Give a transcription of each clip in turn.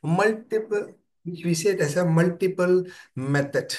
multiple, which we said as a multiple method.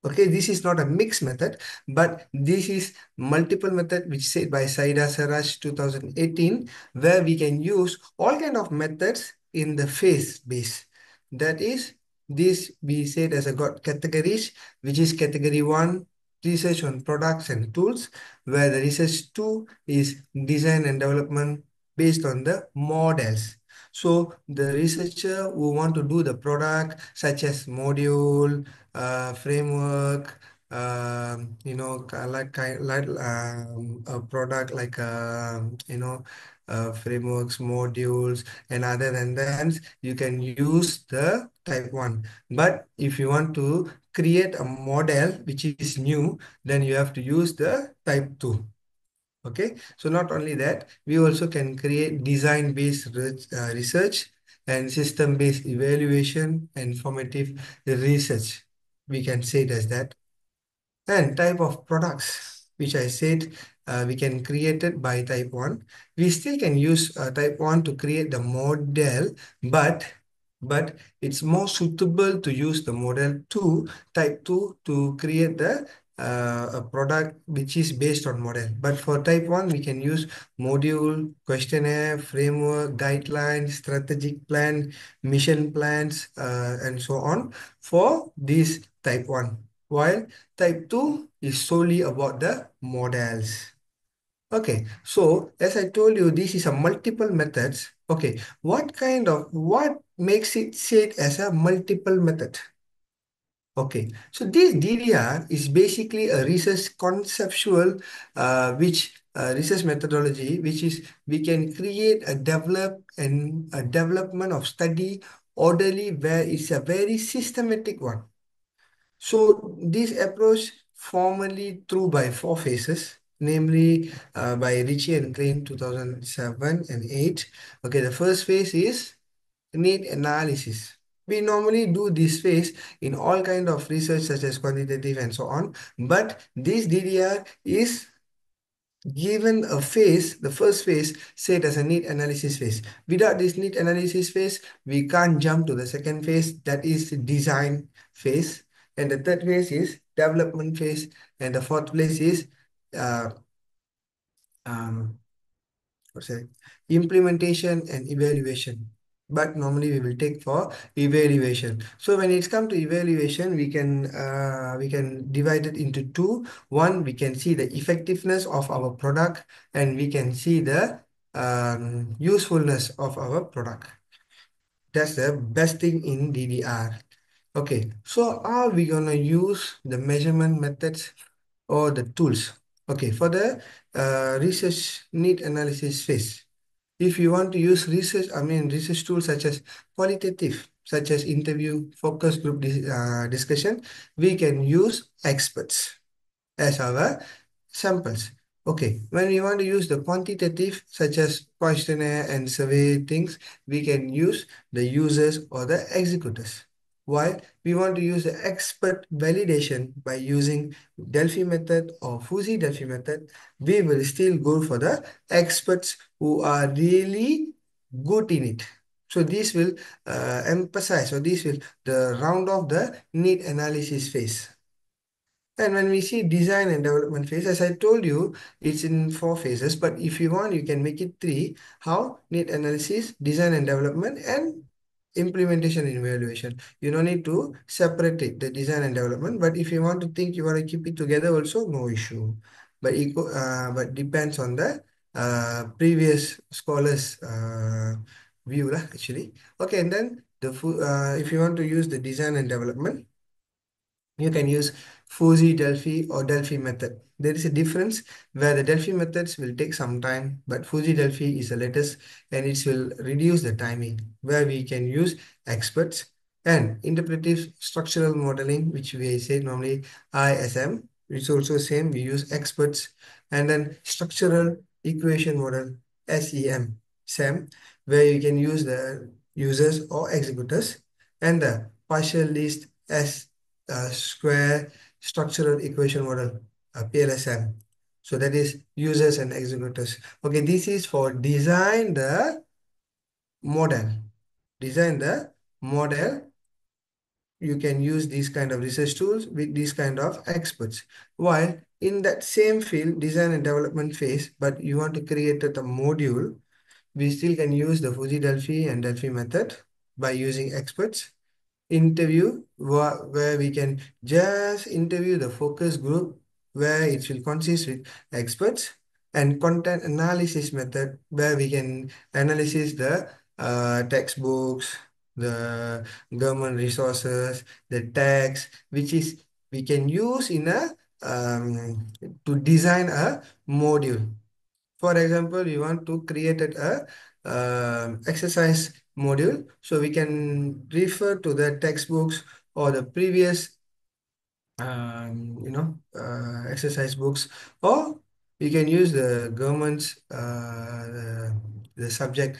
Okay, this is not a mixed method, but this is multiple method which said by Saida Saraj 2018, where we can use all kind of methods in the phase base. That is, this we said as a got categories, which is category 1, research on products and tools, where the research 2 is design and development based on the models. So the researcher who want to do the product such as module, framework, like a product like frameworks, modules, and other than that, you can use the type 1. But if you want to create a model which is new, then you have to use the type 2. Okay, so not only that, we also can create design-based research and system-based evaluation and formative research. We can say it as that. And type of products, which I said we can create it by type 1. We still can use type 1 to create the model, but it's more suitable to use the model 2, type 2 to create the a product which is based on model. But for type 1, we can use module, questionnaire, framework, guidelines, strategic plan, mission plans, and so on for this type 1. While type 2 is solely about the models. Okay, so as I told you, this is a multiple methods. Okay, what makes it said as a multiple method? Okay, so this DDR is basically a research conceptual, which research methodology, which is we can create a development of study orderly where it's a very systematic one. So this approach formally through by 4 phases, namely by Ritchie and Crane 2007 and 8. Okay, the first phase is need analysis. We normally do this phase in all kind of research such as quantitative and so on. But this DDR is given a phase, the first phase said as a need analysis phase. Without this need analysis phase, we can't jump to the second phase, that is design phase. And the third phase is development phase. And the fourth phase is uh, um, what's that? Implementation and evaluation. But normally we will take for evaluation. So when it's come to evaluation, we can divide it into two. One, we can see the effectiveness of our product, and we can see the usefulness of our product. That's the best thing in DDR. Okay, so are we gonna use the measurement methods or the tools? Okay, for the research need analysis phase. If you want to use research tools such as qualitative, such as interview, focus group discussion, we can use experts as our samples. Okay, when we want to use the quantitative, such as questionnaire and survey things, we can use the users or the executors. While we want to use the expert validation by using Delphi method or Fuzzy Delphi method, we will still go for the experts who are really good in it. So this will emphasize, or this will the round off the need analysis phase. And when we see design and development phase, as I told you, it's in 4 phases, but if you want, you can make it 3. How? Need analysis, design and development, and implementation and evaluation. You don't need to separate it, the design and development, but if you want to think, you want to keep it together also, no issue. But depends on the previous scholars' view lah, actually. Okay, and then if you want to use the design and development, you can use Fuzzy Delphi or Delphi method. There is a difference where the Delphi methods will take some time, but Fuzzy Delphi is the latest and it will reduce the timing, where we can use experts and interpretive structural modeling, which we say normally ISM, which also same, we use experts, and then structural equation model SEM, where you can use the users or executors, and the partial list as square structural equation model, PLSM. So that is users and executors. Okay, this is for design the model. Design the model, you can use these kind of research tools with these kind of experts. While in that same field, design and development phase, but you want to create a module, we still can use the Fuji Delphi and Delphi method by using experts. Interview, where we can just interview the focus group, where it will consist with experts, and content analysis method, where we can analyze the textbooks, the government resources, the tax, which is we can use in a to design a module. For example, we want to create a exercise module, so we can refer to the textbooks or the previous exercise books, or you can use the government's the subject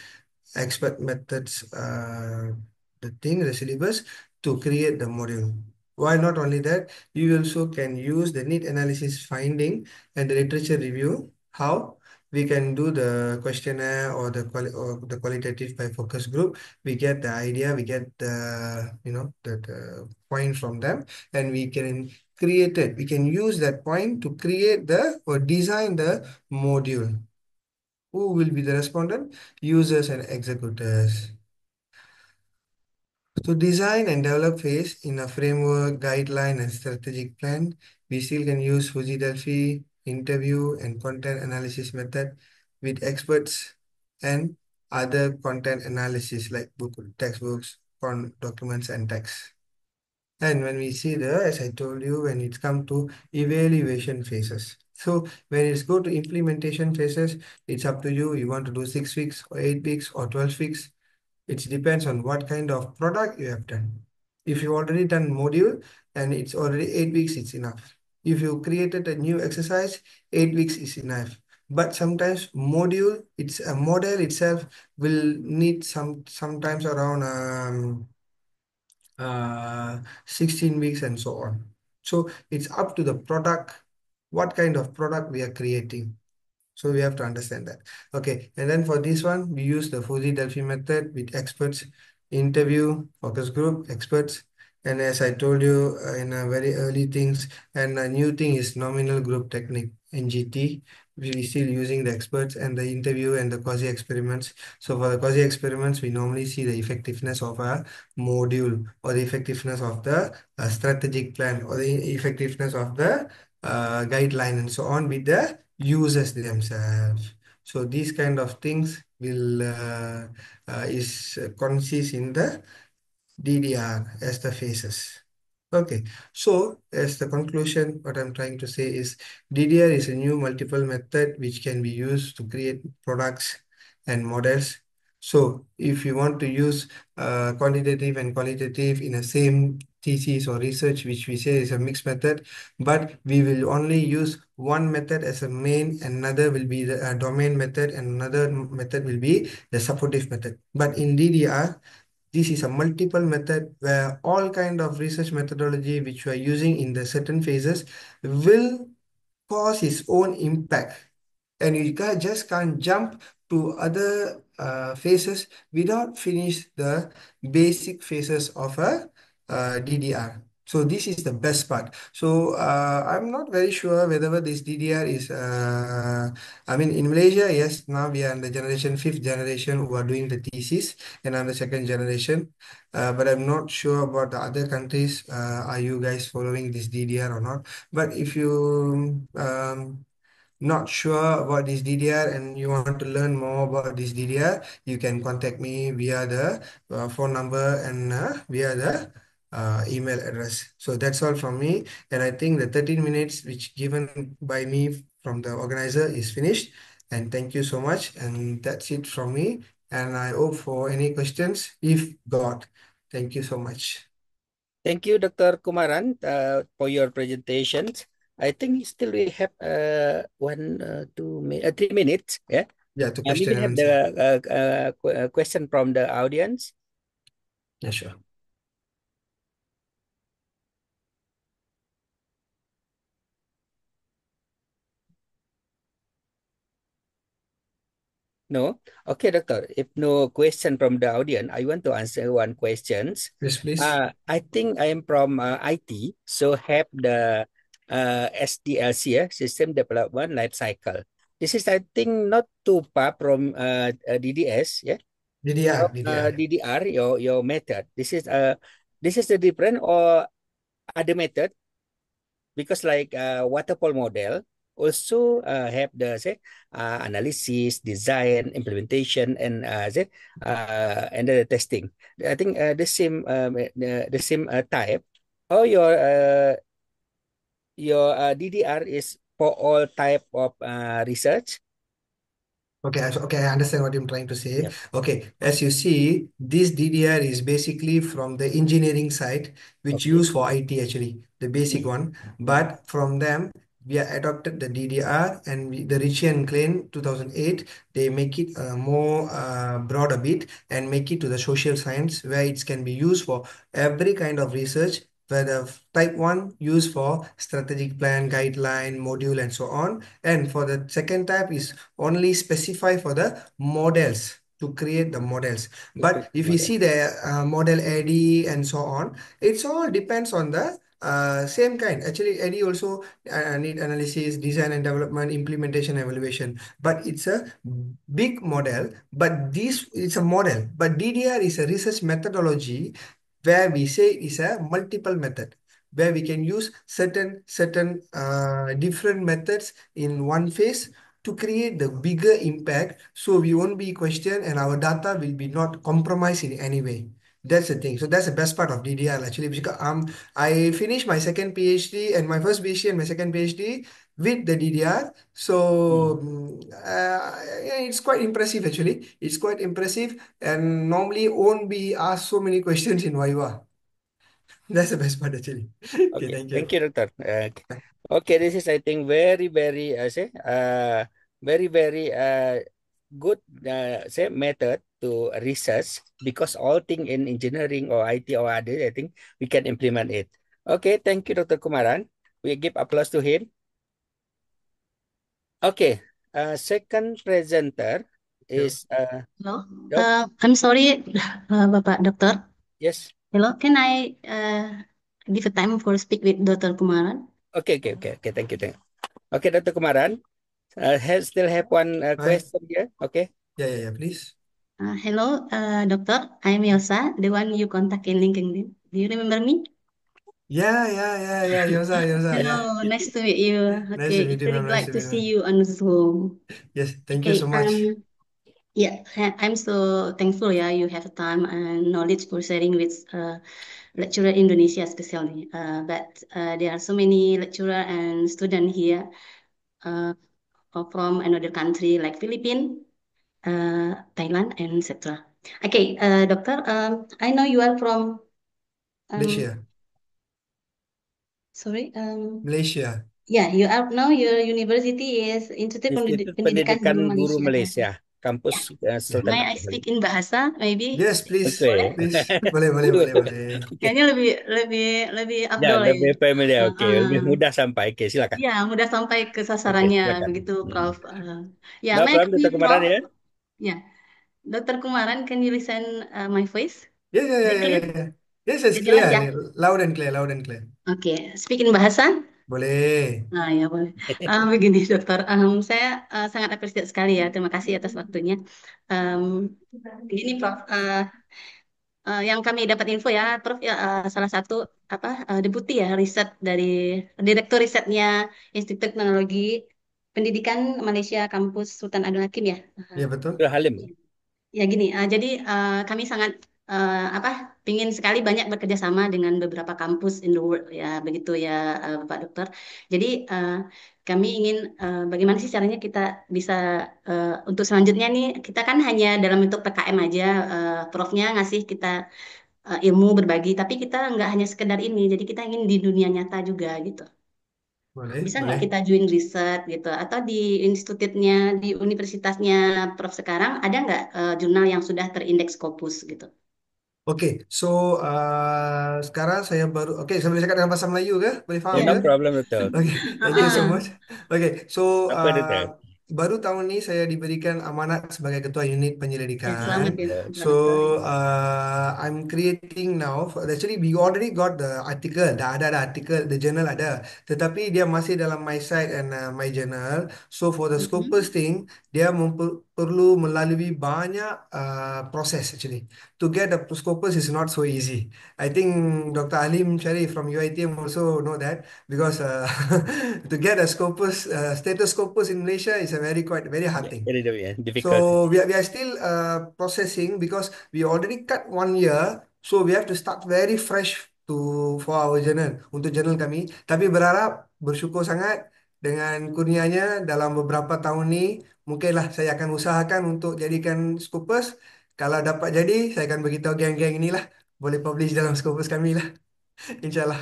expert methods, the syllabus to create the module. Why not only that, you also can use the need analysis finding and the literature review. How? We can do the questionnaire or the qualitative by focus group. We get the idea, we get the point from them, and we can create it. We can use that point to create the or design the module. Who will be the respondent? Users and executors. To design and develop phase in a framework, guideline, and strategic plan, we still can use Fuji Delphi, interview, and content analysis method with experts and other content analysis like textbooks, documents, and text. And when we see as I told you, when it's come to evaluation phases. So when it's go to implementation phases, it's up to you. You want to do 6 weeks or 8 weeks or 12 weeks. It depends on what kind of product you have done. If you already done module and it's already 8 weeks, it's enough. If you created a new exercise, 8 weeks is enough. But sometimes it's a model itself will need sometimes around 16 weeks and so on. So it's up to the product, what kind of product we are creating. So we have to understand that. Okay, and then for this one, we use the Fuji Delphi method with experts, interview, focus group, experts. And as I told you in very early things, and a new thing is nominal group technique, NGT. We still using the experts and the interview and the quasi experiments. So for the quasi experiments, we normally see the effectiveness of a module or the effectiveness of the strategic plan or the effectiveness of the guideline and so on with the users themselves. So these kind of things will is consist in the DDR as the phases. Okay, so as the conclusion, what I'm trying to say is DDR is a new multiple method which can be used to create products and models. So if you want to use quantitative and qualitative in the same thesis or research, which we say is a mixed method, but we will only use one method as a main, another will be the domain method, and another method will be the supportive method. But in DDR, this is a multiple method where all kind of research methodology which we are using in the certain phases will cause its own impact. And you just can't jump to other phases without finish the basic phases of a DDR. So this is the best part. So I'm not very sure whether this DDR is, I mean, in Malaysia, yes, now we are in the fifth generation who are doing the thesis, and I'm the second generation. But I'm not sure about the other countries. Are you guys following this DDR or not? But if you not sure about this DDR and you want to learn more about this DDR, you can contact me via the phone number and via the email address. So that's all from me. And I think the 13 minutes which given by me from the organizer is finished. And thank you so much. And that's it from me. And I hope for any questions if got. Thank you so much. Thank you, Dr. Kumaran, for your presentations. I think still we have 3 minutes. Yeah. Yeah, to May question we and have the answer. question from the audience? Yeah, sure. No? Okay, doctor. If no question from the audience, I want to answer one questions. Yes, please. I think I am from IT, so have the SDLC, System Development Life Cycle. This is, I think, not too far from DDS, yeah? DDR, DDR. DDR, your method. This is the different or other method because like waterfall model also have the say analysis, design, implementation, and and the testing. I think the same type. How your DDR is for all type of research. Okay, okay, I understand what you're trying to say. Yeah. Okay, as you see, this DDR is basically from the engineering side, which Okay. use for IT actually, the basic Mm. one. But from them, we are adopted the DDR and the Ritchie and Klein 2008, they make it more broad a bit and make it to the social science where it can be used for every kind of research. Where the type 1 used for strategic plan, guideline, module, and so on. And for the second type is only specify for the models to create the models. Okay. But if you Model. see the model AD and so on, it's all depends on the same kind. Actually, AD also need analysis, design and development, implementation, evaluation. But it's a big model. But this it's a model. But DDR is a research methodology where we say is a multiple method where we can use certain different methods in one phase to create the bigger impact so we won't be questioned and our data will be not compromised in any way. That's the thing. So that's the best part of DDR actually because I finished my second PhD and my first PhD and my second PhD with the DDR. Mm. So yeah, it's quite impressive actually. It's quite impressive and normally won't be asked so many questions in Viva. That's the best part actually. Okay, Okay, thank thank you. you, doctor. Okay, this is I think very very very very good say method to research because all thing in engineering or IT or other I think we can implement it. Okay, thank you, Dr. Kumaran. We give applause to him. Okay, second presenter Yeah. is Hello. Doc. I'm sorry, Bapak Dokter. Yes. Hello, can I give a time for speak with Dr. Kumaran? Okay, okay, okay, okay. Thank you, thank you. Okay, Dr. Kumaran. Still have one Hi. question here. Okay. Yeah, please. Hello, Doctor. I'm Yosa, the one you contact in LinkedIn. Do you remember me? Yeah. Yosa, yeah. Hello, nice to meet you. Nice to Okay, meet it's you, very ma'am. Nice glad to to meet you, see ma'am. you on Zoom. Yes, thank you so Okay, much. yeah, I'm so thankful. Yeah, you have time and knowledge for sharing with lecturer Indonesia especially. But there are so many lecturer and student here. Uh, or from another country like Philippines, Thailand, and etc. Okay, doctor, I know you are from, um, Malaysia. sorry, Malaysia. yeah, you are now your university is Institut Institut Pendidikan Pendidikan Guru Guru Malaysia. Malaysia, Yeah, kampus Yeah. Sultan may I Abdul Halim. speak in bahasa? Maybe Yes, please. boleh? Okay. Please. Boleh. Okay. Kayaknya lebih Ya, abdol ya. lebih familiar. Oke, lebih Uh, mudah sampai. Oke, silakan. ya, mudah sampai ke Oke, sasarannya silakan. begitu, Hmm. Prof. Ya, No may I problem, call you Dr. Kumaran Prof? ya. Ya, Dr. Kumaran, can you listen my voice? Is it clear? Yeah. Yes, it's Udah jelas ya? clear. Loud and clear, loud and clear. Oke, speaking bahasa? Boleh. Nah, ya boleh. Begini, dokter, saya sangat appreciate sekali ya. Terima kasih atas waktunya. Um, Begini, Prof. Yang kami dapat info ya, Prof. Ya, salah satu apa deputi ya riset dari direktur risetnya Institut Teknologi Pendidikan Malaysia Kampus Sultan Abdul Hakim ya. Ya, betul. Abdul Halim. Ya gini, jadi kami sangat apa pingin sekali banyak bekerja sama dengan beberapa kampus in the world ya begitu ya Pak Dokter. Jadi kami ingin bagaimana sih caranya kita bisa untuk selanjutnya nih kita kan hanya dalam bentuk PKM aja, Profnya ngasih kita ilmu berbagi, tapi kita nggak hanya sekedar ini, jadi kita ingin di dunia nyata juga gitu. Bisa nggak Boleh. kita join riset gitu? Atau di institutnya, di universitasnya Prof sekarang, ada nggak jurnal yang sudah terindeks Scopus gitu? Oke, so sekarang saya baru, oke, saya boleh cakap dengan bahasa Melayu ke? Boleh Ya, faham no ke? Iya. problem, betul. Oke, thank you so Heeh. much. Oke, so Apa, dokter? baru tahun ini saya diberikan amanat sebagai ketua unit Ya, selamat penyelidikan. ya, So Dokter. I'm creating now. Actually, we already got the article. Dah ada artikel, the journal ada. Tetapi dia masih dalam my site and my journal. So for the Mhm. Scopus thing, dia perlu melalui banyak proses actually. To get the Scopus is not so easy. I think Dr. Alim Sharif from UiTM also know that because to get a Scopus, status Scopus in Malaysia is a very hard Yeah, thing. very difficult. So we are still processing because we already cut 1 year, so we have to start very fresh to for our journal untuk journal kami. Tapi berharap bersyukur sangat dengan kurnianya dalam beberapa tahun ni mungkinlah saya akan usahakan untuk jadikan Scopus. Kalau dapat jadi, saya akan beritahu geng-geng inilah boleh publish dalam Scopus kami lah, insyaallah.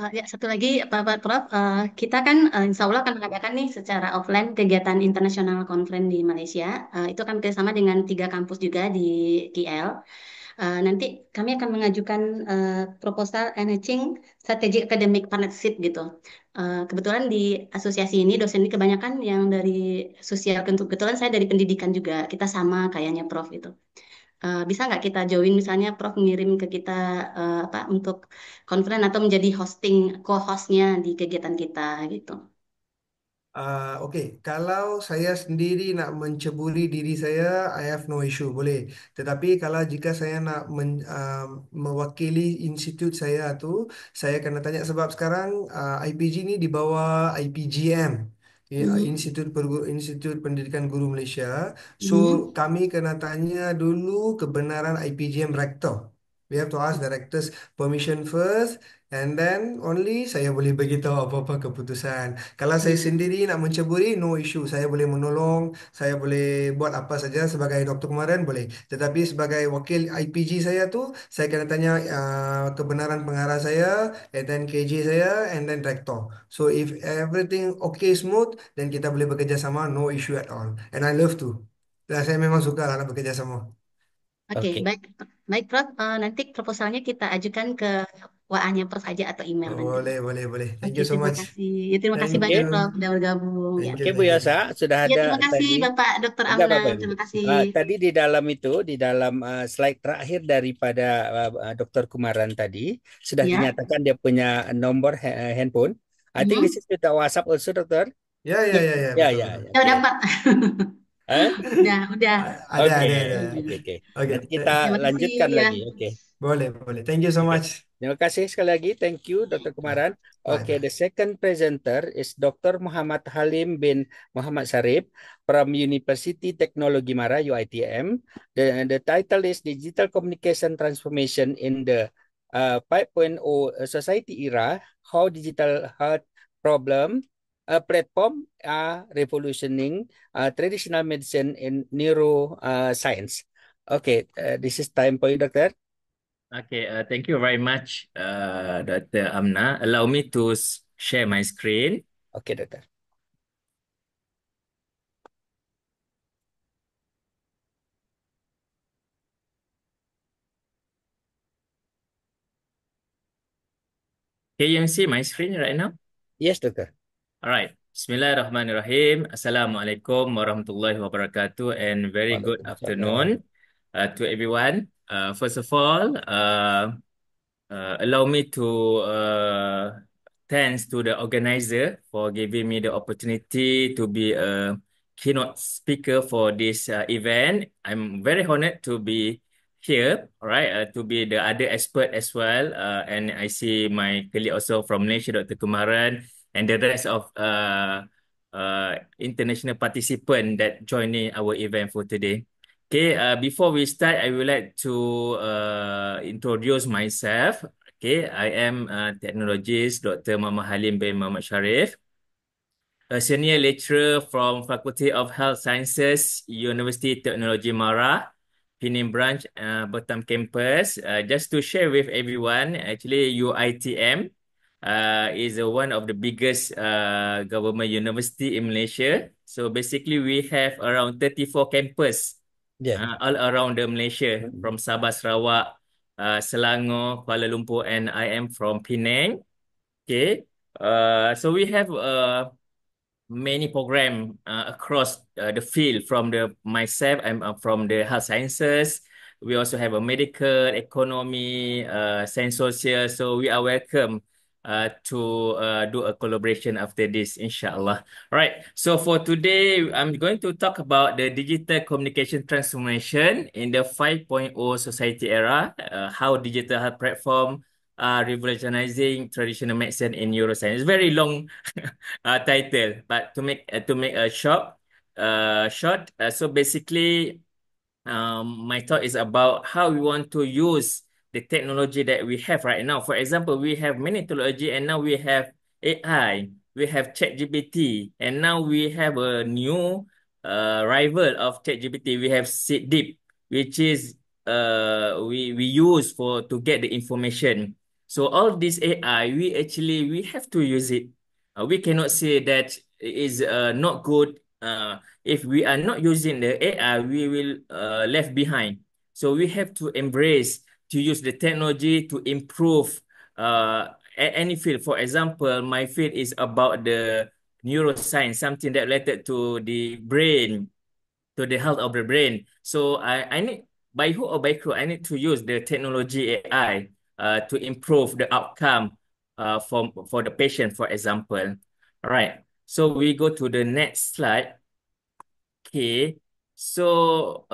Ya, satu lagi, Pak Prof, kita kan insya Allah akan mengadakan nih secara offline kegiatan internasional conference di Malaysia. Itu akan bekerjasama dengan 3 kampus juga di KL. Nanti kami akan mengajukan proposal enhancing strategic academic partnership gitu. Kebetulan di asosiasi ini dosen ini kebanyakan yang dari sosial, kebetulan saya dari pendidikan juga, kita sama kayaknya Prof itu. Bisa nggak kita join misalnya Prof ngirim ke kita apa untuk conference atau menjadi hosting co-hostnya di kegiatan kita gitu. Okey, kalau saya sendiri nak menceburi diri saya, I have no issue, boleh. Tetapi kalau jika saya nak mewakili institut saya tu, saya kena tanya sebab sekarang IPG ni di bawah IPGM, Mhm. Institut Pendidikan Guru Malaysia. So Mhm. kami kena tanya dulu kebenaran IPGM Rector. We have to ask the rector's permission first, and then only saya boleh beritahu apa-apa keputusan. Kalau saya Mhm. sendiri nak menceburi, no issue. Saya boleh menolong, saya boleh buat apa saja sebagai doktor kemarin, boleh. Tetapi sebagai wakil IPG saya tu, saya kena tanya kebenaran pengarah saya, and then KJ saya, and then rektor. So if everything okay smooth, then kita boleh bekerja sama, no issue at all. And I love to. Dan saya memang suka lah nak bekerja sama. Oke, Okay. baik, baik Prof. Nanti proposalnya kita ajukan ke WA-nya Prof aja atau email nanti. Boleh, boleh, boleh. Thank Oke, you so terima much. kasih. Ya, terima kasih Thank banyak you. Okay. Prof sudah bergabung ya. Thank you, Oke, Bu thank you. Yasa, sudah Ya, ada terima kasih tadi. Bapak Dr. Enggak Amna. apa-apa, Ibu. Terima kasih. Tadi di dalam itu, di dalam slide terakhir daripada Dr. Kumaran tadi, sudah Ya. dinyatakan dia punya nomor handphone. I think this Mhm. is with the WhatsApp also, Dokter. Ya, ya, Ya, ya, ya, Ya, betul, ya, betul. ya, ya oke. dapat. Eh? Udah. Ada, Oke, ada. oke, oke. Oke, Nanti kita Terima kasih lanjutkan ya. lagi. Oke. boleh, boleh. Thank you so Oke. much. Terima kasih sekali lagi. Thank you, Dr. Bye, Kumaran. bye, Okay, bye. the second presenter is Dr. Muhammad Halim bin Muhammad Sarip from University Technology Mara, UITM. The title is Digital Communication Transformation in the 5.0 Society Era, How Digital Health Problem Platform are Revolutioning Traditional Medicine and Neuroscience. Okay, this is time for you, Doctor. Okay, thank you very much, Dr. Amna. Allow me to share my screen. Okay, Doctor. Can you see my screen right now? Yes, Doctor. All right. Bismillahirrahmanirrahim. Assalamualaikum warahmatullahi wabarakatuh, and very good Waalaikumsalam. afternoon to everyone. First of all, allow me to thanks to the organizer for giving me the opportunity to be a keynote speaker for this event. I'm very honored to be here, all right, to be the other expert as well. And I see my colleague also from Malaysia, Dr. Kumaran, and the rest of international participant that joining our event for today. Okay, before we start, I would like to introduce myself. Okay, I am technologist Dr. Muhammad Halim bin Muhammad Sharif, a senior lecturer from Faculty of Health Sciences, University Technology Mara, Penang branch, Batam campus. Just to share with everyone, actually UITM is one of the biggest government university in Malaysia. So basically, we have around 34 campus Yeah. all around the Malaysia, from Sabah, Sarawak, Selangor, Kuala Lumpur, and I am from Penang. Okay. So we have many program across the field from the myself. I'm from the health sciences. We also have a medical, economy, science social. So we are welcome to do a collaboration after this, inshallah. All right. So for today, I'm going to talk about the digital communication transformation in the 5.0 society era, how digital health platform are revolutionizing traditional medicine in neuroscience. It's very long title, but to make a short. So basically, my thought is about how we want to use the technology that we have right now. For example, we have many technology, and now we have AI, we have ChatGPT, and now we have a new rival of ChatGPT. We have Deep, which is we use for to get the information. So all this AI, we have to use it. We cannot say that it is not good. If we are not using the AI, we will left behind. So we have to embrace to use the technology to improve any field. For example, my field is about the neuroscience, something that related to the brain, to the health of the brain. So I need, by hook or by crook, I need to use the technology AI to improve the outcome for the patient, for example. All right. So we go to the next slide. Okay. So,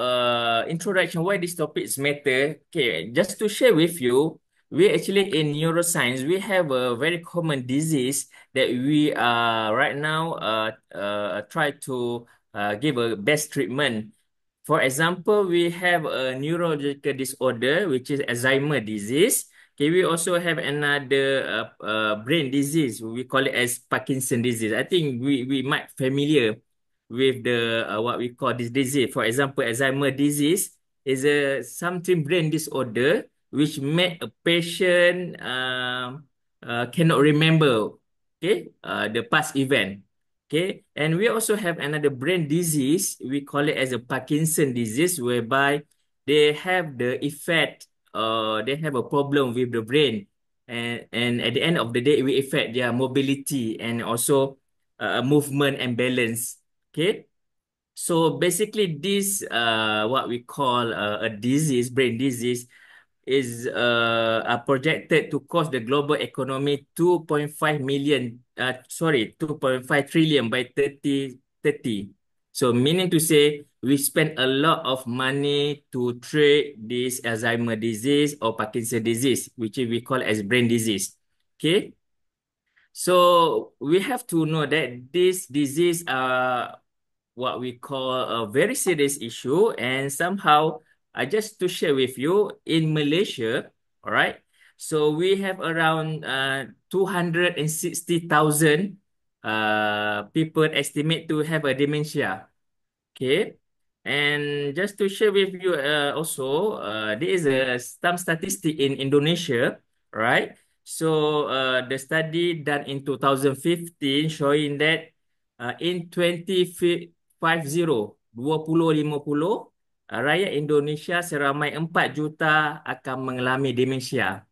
introduction, why these topics matter. Okay, just to share with you, we actually in neuroscience, we have a very common disease that we are right now try to give a best treatment. For example, we have a neurological disorder, which is Alzheimer disease. Okay, we also have another brain disease. We call it as Parkinson disease. I think we might familiar with the what we call this disease. For example, Alzheimer disease is a something brain disorder which make a patient cannot remember, okay, the past event. Okay, and we also have another brain disease. We call it as a Parkinson disease, whereby they have the effect, they have a problem with the brain, and at the end of the day, we affect their mobility and also movement and balance. Okay, so basically, this what we call a disease, brain disease, is are projected to cost the global economy 2.5 million, 2.5 trillion by 2030. So meaning to say, we spend a lot of money to treat this Alzheimer disease or Parkinson disease, which we call as brain disease. Okay. So we have to know that this disease are what we call a very serious issue, and somehow I just to share with you in Malaysia, all right. So we have around 260,000 people estimate to have a dementia. Okay. And just to share with you also, there is some statistic in Indonesia, right? So the study done in 2015 showing that in 2050, 2050, rakyat Indonesia seramai 4 juta akan mengalami demensia.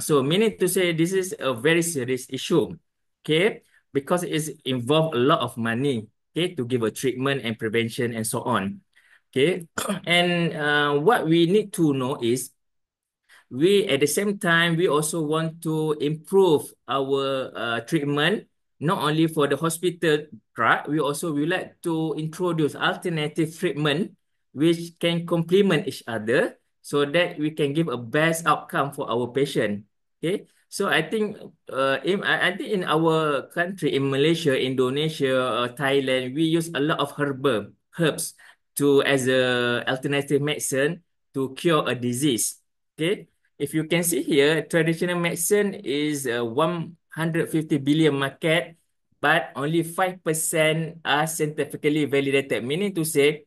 So meaning to say this is a very serious issue, okay? Because it involve a lot of money, okay, to give a treatment and prevention and so on. Okay, and what we need to know is we at the same time we also want to improve our treatment not only for the hospital drug. We also would like to introduce alternative treatment which can complement each other so that we can give a best outcome for our patient. Okay, so I think I think in our country, in Malaysia, Indonesia, Thailand, we use a lot of herbs to as a alternative medicine to cure a disease. Okay, if you can see here, traditional medicine is a 150 billion market, but only 5% are scientifically validated, meaning to say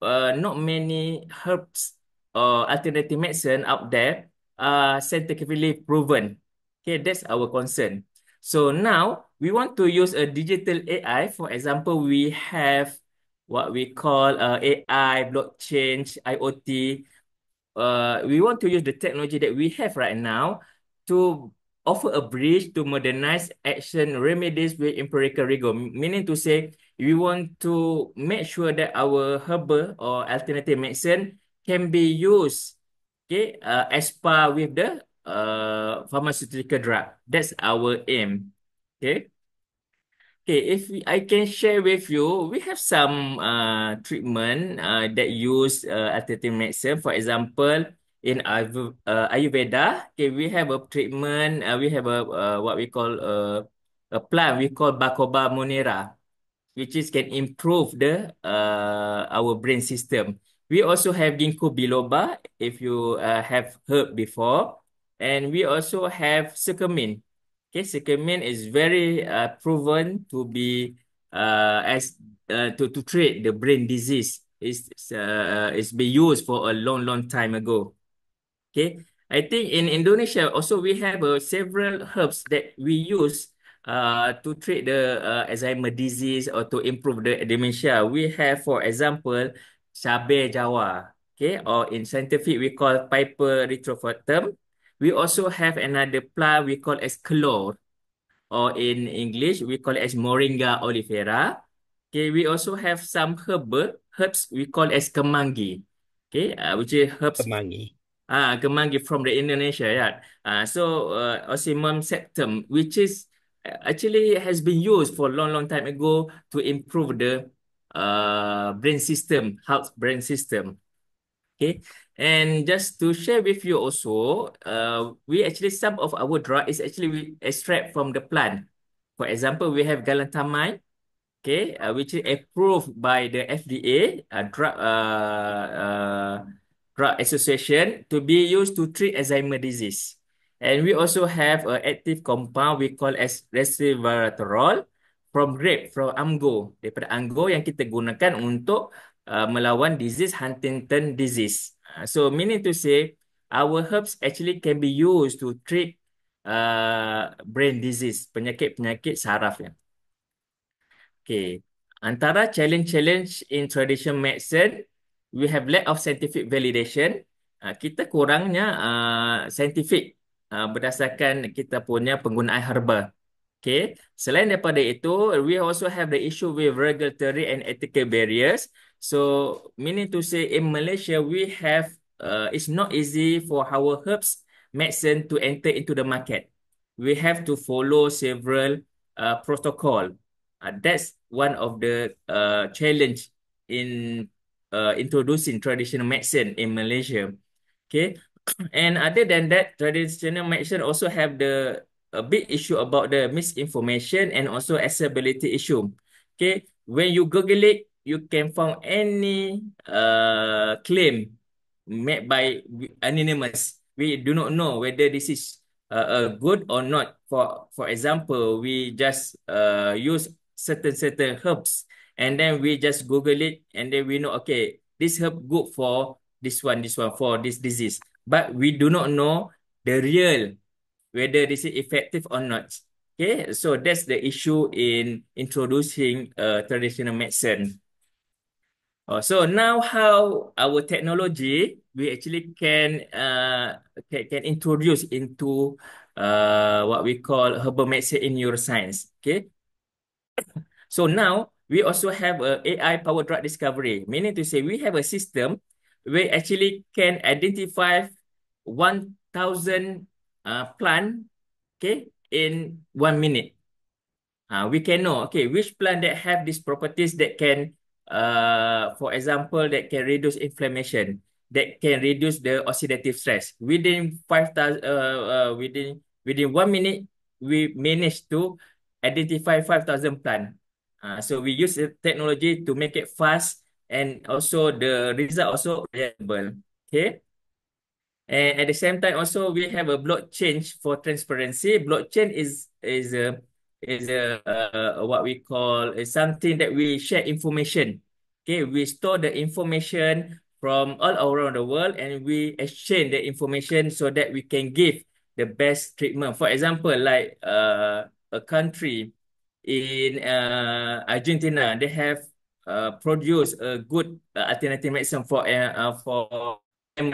not many herbs or alternative medicine out there are scientifically proven. Okay, that's our concern. So now we want to use a digital AI. For example, we have what we call AI, blockchain, IoT. We want to use the technology that we have right now to offer a bridge to modernize action remedies with empirical rigor. Meaning to say, we want to make sure that our herbal or alternative medicine can be used, okay, as par with the pharmaceutical drug. That's our aim. Okay. Okay, I can share with you, we have some treatment that use alternative medicine. For example, in Ayurveda, okay, we have a treatment. We have a what we call a plant we call Bacoba monera, which is can improve the our brain system. We also have ginkgo biloba, if you have heard before, and we also have curcumin. Okay, curcumin is very proven to be as to treat the brain disease. It's been used for a long time ago. Okay, I think in Indonesia also we have several herbs that we use to treat the Alzheimer disease or to improve the dementia. We have, for example, cabe Jawa. Okay, or in scientific we call Piper retrofatum. We also have another plant we call as kelor, or in English we call it as Moringa oleifera. Okay, we also have some herbs we call as kemangi. Okay, which is herbs. Kemangi. Kemangi from the Indonesia, yeah. Osimum septum, which is actually has been used for a long time ago to improve the brain system, health brain system. Okay, and just to share with you also, we actually some of our drug is actually we extract from the plant. For example, we have galantamine, okay, which is approved by the FDA, drug association, to be used to treat Alzheimer disease. And we also have an active compound we call as resveratrol from grape, from Amgo, daripada Anggo yang kita gunakan untuk melawan disease Huntington disease. So meaning to say, our herbs actually can be used to treat brain disease, penyakit-penyakit saraf ya. Okay. Antara challenge-challenge in traditional medicine, we have lack of scientific validation. Kita kurangnya scientific berdasarkan kita punya penggunaan herba. Okay. Selain daripada itu, we also have the issue with regulatory and ethical barriers. So, meaning to say, in Malaysia, we have it's not easy for our herbs medicine to enter into the market. We have to follow several protocol. That's one of the challenge in introducing traditional medicine in Malaysia. Okay, and other than that, traditional medicine also have the a big issue about the misinformation and also accessibility issue. Okay, when you Google it, you can find any claim made by anonymous. We do not know whether this is good or not. For example, we just use certain herbs, and then we just Google it, and then we know, okay, this herb good for this one for this disease, but we do not know the real whether this is effective or not. Okay, so that's the issue in introducing traditional medicine. So now how our technology we actually can introduce into what we call herbal medicine in neuroscience. Okay, so now we also have a AI powered drug discovery, meaning to say we have a system where actually can identify 1,000 plant, okay, in 1 minute. We can know, okay, which plant that have these properties that can, for example, that can reduce inflammation, that can reduce the oxidative stress. Within 5,000, within 1 minute, we managed to identify 5,000 plant. So we use the technology to make it fast, and also the result also reliable. Okay. And at the same time, also we have a blockchain for transparency. Blockchain is what we call is something that we share information. Okay, we store the information from all around the world, and we exchange the information so that we can give the best treatment. For example, like a country in Argentina, they have produced a good alternative medicine for Alzheimer's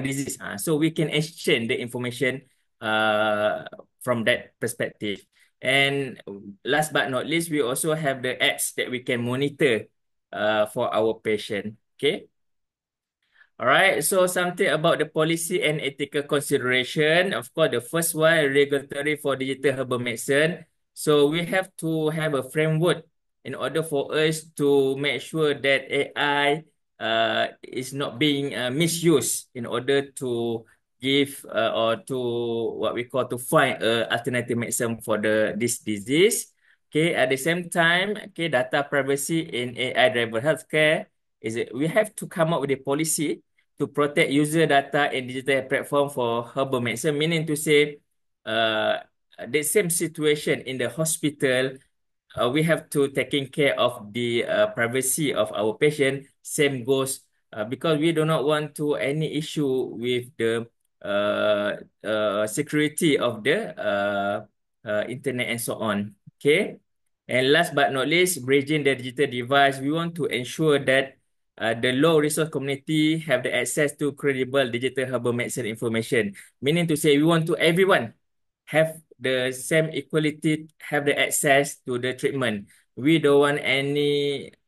disease. So we can exchange the information from that perspective. And last but not least, we also have the apps that we can monitor for our patient. Okay. All right, so something about the policy and ethical consideration. Of course, the first one, regulatory for digital herbal medicine. So we have to have a framework in order for us to make sure that AI is not being misused in order to give or to what we call to find a alternative medicine for this disease. Okay, at the same time, okay, data privacy in AI-driven healthcare is we have to come up with a policy to protect user data in digital platform for herbal medicine, meaning to say, the same situation in the hospital, we have to taking care of the privacy of our patient. Same goes because we do not want to any issue with the security of the internet and so on. Okay. And last but not least, bridging the digital device, we want to ensure that the low resource community have the access to credible digital herbal medicine information. Meaning to say, we want to everyone have the same equality, have the access to the treatment. We don't want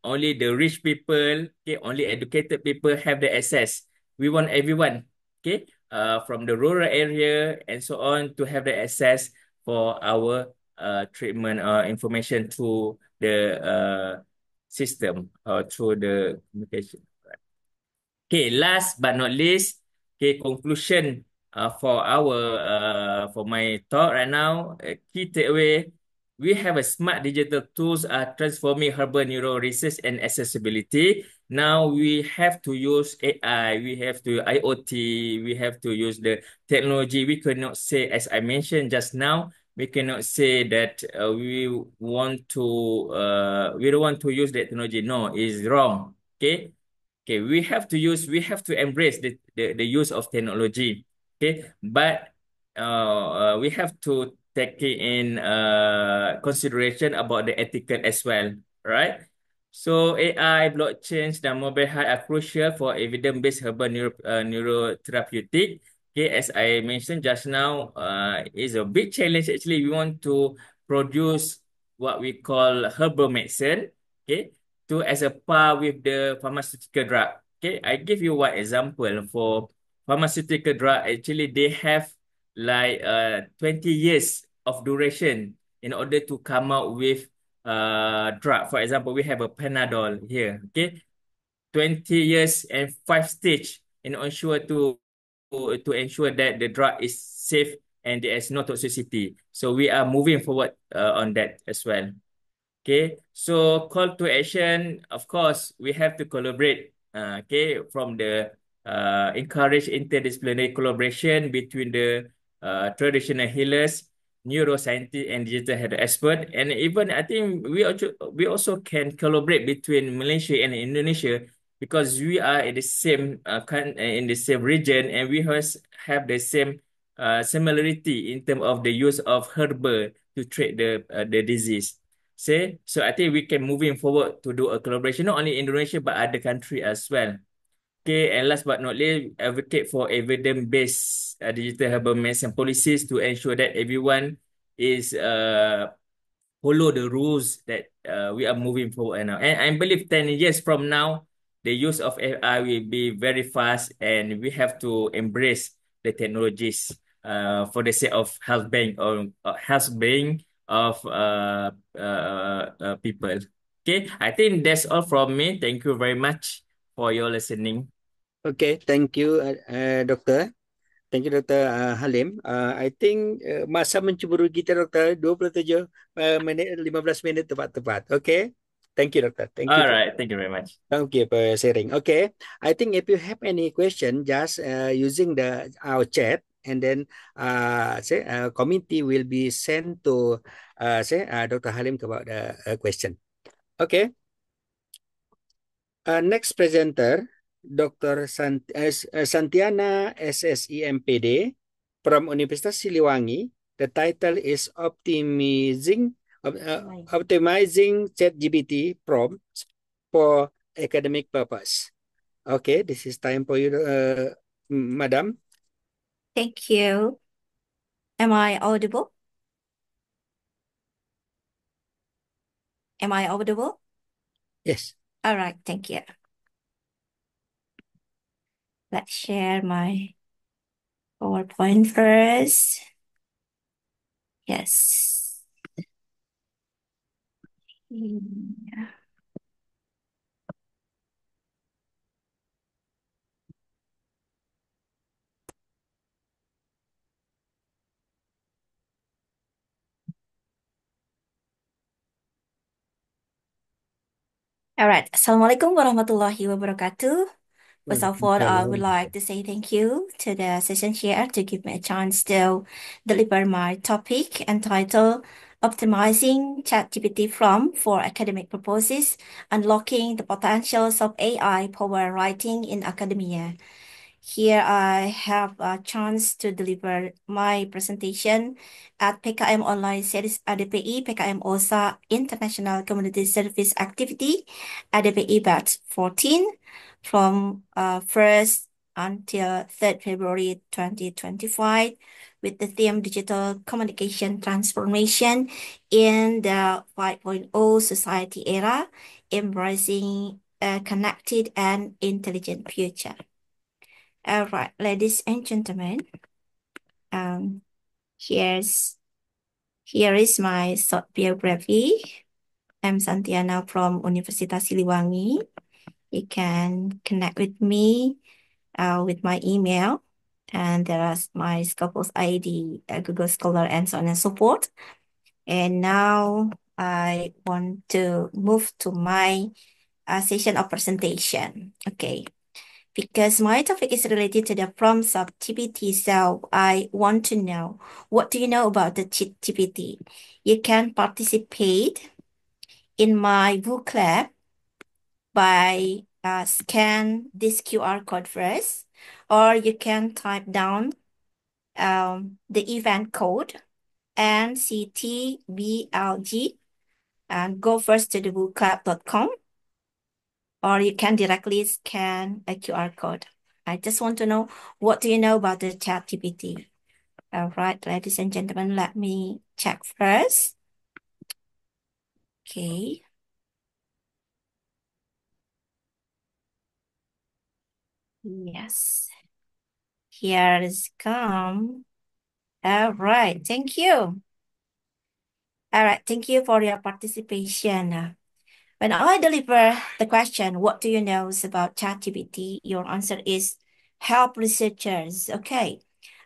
only the rich people, okay, only educated people have the access. We want everyone, okay, from the rural area and so on to have the access for our treatment information through the system or through the communication. Okay, last but not least, okay, conclusion for my talk right now. Key takeaway: we have a smart digital tools are transforming herbal neuro research and accessibility. Now we have to use AI, we have to IoT, we have to use the technology. We cannot say, as I mentioned just now, we cannot say that we don't want to use that technology. No, it's wrong. Okay. Okay, we have to embrace the use of technology. Okay, but we have to take it in consideration about the ethical as well, right? So AI, blockchain, dan mobile health are crucial for evidence-based herbal neurotherapeutic. Okay, as I mentioned just now, is a big challenge. Actually, we want to produce what we call herbal medicine. Okay, to as a par with the pharmaceutical drug. Okay, I give you one example for pharmaceutical drug. Actually, they have like 20 years of duration in order to come out with drug. For example, we have a Panadol here. Okay, 20 years and 5 stage in ensure to ensure that the drug is safe and there is no toxicity. So we are moving forward on that as well. Okay, so call to action, of course, we have to collaborate, okay, from the encourage interdisciplinary collaboration between the traditional healers, neuroscientists, and digital health expert. And even I think we also can collaborate between Malaysia and Indonesia because we are in the same in the same region and we have the same similarity in terms of the use of herbal to treat the disease. So I think we can moving forward to do a collaboration, not only Indonesia, but other country as well. Okay, and last but not least, advocate for evidence-based digital herbal medicine policies to ensure that everyone is follow the rules that we are moving forward now. And I believe 10 years from now, the use of AI will be very fast and we have to embrace the technologies for the sake of health being or health being of people. Okay, I think that's all from me. Thank you very much for your listening. Okay, thank you, Doktor. Thank you, Dr. Halim. I think masa mencemburu kita, Doktor, 27 minit, 15 minit tepat-tepat. Okay? Thank you, Doktor. Thank you. All right, thank you very much. Thank you for sharing. Okay. I think if you have any question, just using our chat, and then committee will be sent to Dr. Halim about the question. Okay. Next presenter, Dr. Santiana SSEMPD from Universitas Siliwangi. The title is Optimizing ChatGPT prompts for academic purpose. Okay, this is time for you, Madam. Thank you. Am I audible? Am I audible? Yes. All right, thank you. Let's share my PowerPoint first. Yes. Yeah. All right. Assalamualaikum warahmatullahi wabarakatuh. First of all, I would like to say thank you to the session chair to give me a chance to deliver my topic entitled Optimizing ChatGPT from for Academic Purposes, Unlocking the Potentials of AI-Powered Writing in Academia. Here I have a chance to deliver my presentation at PkM Online Series ADPI PkM OSA International Community Service Activity ADPI Batch 14 from 1st until 3rd February 2025 with the theme Digital Communication Transformation in the 5.0 Society Era, Embracing a Connected and Intelligent Future. All right, ladies and gentlemen, um, here's here is my short biography. I'm Santiana from Universitas Siliwangi. You can connect with me with my email, and there is my Scopus ID, Google Scholar, and so on and so forth. And now I want to move to my session of presentation. Okay. Because my topic is related to the prompts of GPT, so I want to know, what do you know about the GPT? You can participate in my book club by scan this QR code first, or you can type down the event code NCTBLG and go first to the bookclub.com, or you can directly scan a QR code. I just want to know, what do you know about the ChatGPT? All right, ladies and gentlemen, let me check first. Okay. Yes. Here is come. All right, thank you. All right, thank you for your participation. When I deliver the question, what do you know about ChatGPT? Your answer is help researchers. Okay.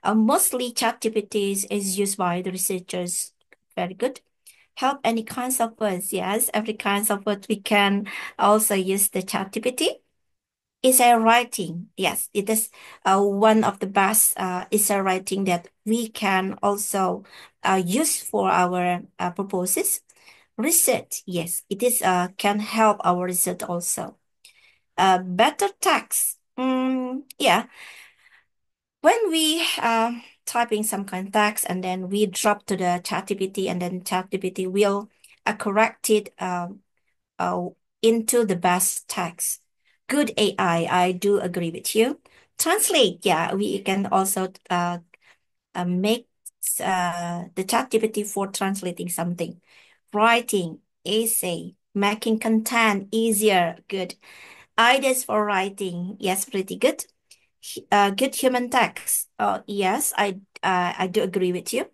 Mostly ChatGPT is used by the researchers. Very good. Help any kinds of words. Yes, every kinds of words we can also use the ChatGPT. Essay writing. Yes, it is one of the best essay writing that we can also use for our purposes. Research, yes, it is can help our research also. Better text. Yeah, when we typing some kind of text and then we drop to the ChatGPT and then ChatGPT will correct it uh, into the best text. Good AI, I do agree with you. Translate, yeah, we can also make the ChatGPT for translating something. Writing, essay, making content easier, good. Ideas for writing, yes, pretty good. Good human text, yes, I do agree with you.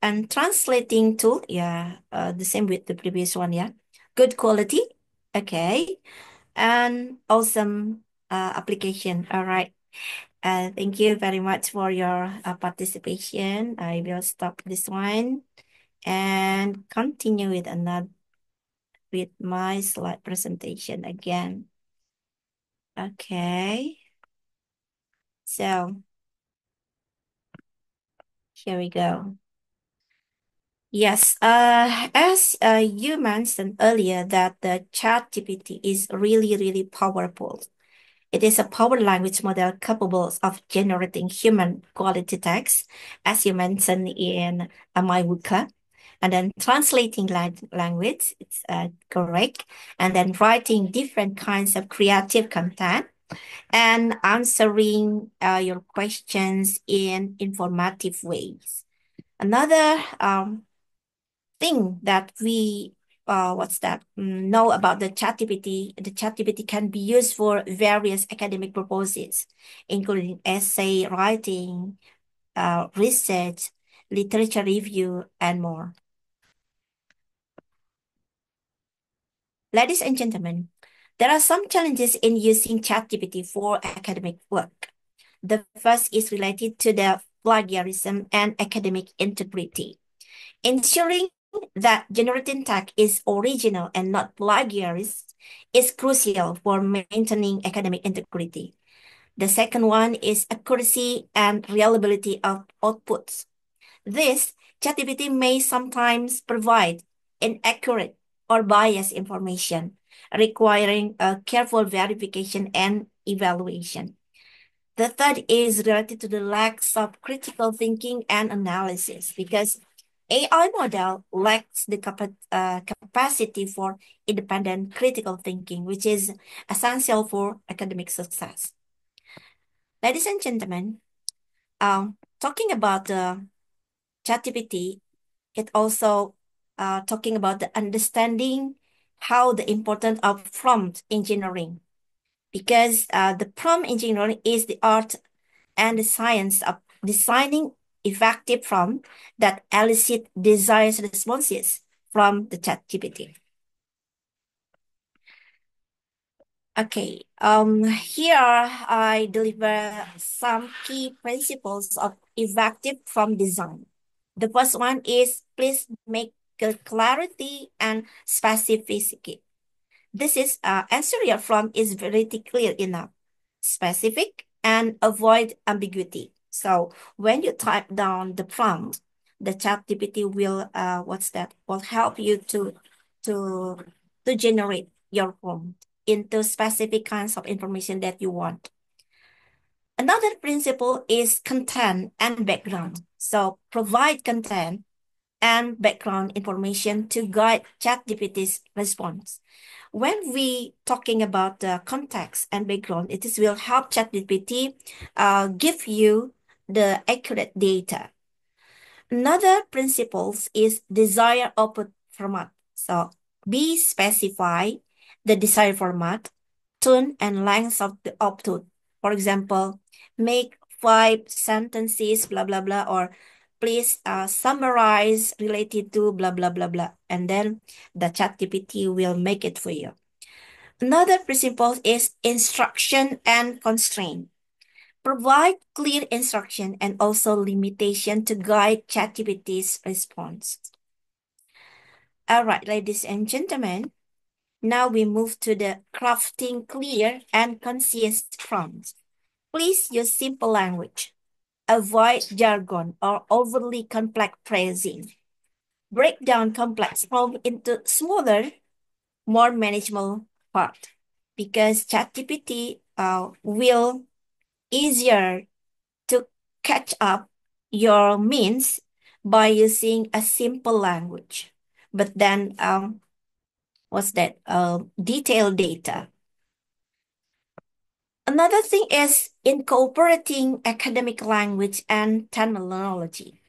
And translating tool, yeah, the same with the previous one, yeah. Good quality, okay. And awesome application, all right. Thank you very much for your participation. I will stop this one and continue with another with my slide presentation again. Okay. So here we go. Yes, as you mentioned earlier that the ChatGPT is really, really powerful. It is a power language model capable of generating human quality text, as you mentioned in my WUCA, and then translating language, it's correct, and then writing different kinds of creative content, and answering your questions in informative ways. Another thing that we know about the ChatGPT can be used for various academic purposes, including essay writing, research, literature review, and more. Ladies and gentlemen, there are some challenges in using ChatGPT for academic work. The first is related to the plagiarism and academic integrity. Ensuring that generated text is original and not plagiarized is crucial for maintaining academic integrity. The second one is accuracy and reliability of outputs. This ChatGPT may sometimes provide inaccurate or biased information, requiring a careful verification and evaluation. The third is related to the lack of critical thinking and analysis because AI model lacks the capacity for independent critical thinking, which is essential for academic success. Ladies and gentlemen, talking about the ChatGPT, it also talking about the understanding how the importance of prompt engineering because the prompt engineering is the art and the science of designing effective prompt that elicit desired responses from the ChatGPT. Okay, here I deliver some key principles of effective prompt design. The first one is please make clarity and specificity. This is answer your prompt is very clear enough, specific, and avoid ambiguity. So when you type down the prompt, the ChatGPT will will help you to to generate your prompt into specific kinds of information that you want. Another principle is content and background. So provide content and background information to guide ChatGPT's response. When we talking about the context and background, will help ChatGPT give you the accurate data. Another principles is desired output format. So be specify the desired format, tone, and length of the output. For example, make 5 sentences, blah, blah, blah, or please summarize related to blah, blah, blah, blah. And then the ChatGPT will make it for you. Another principle is instruction and constraint. Provide clear instruction and also limitation to guide ChatGPT's response. All right, ladies and gentlemen, now we move to the crafting clear and concise prompts. Please use simple language. Avoid jargon or overly complex phrasing. Break down complex prompts into smaller, more manageable part because ChatGPT will easier to catch up your means by using a simple language. But then, detailed data. Another thing is incorporating academic language and terminology.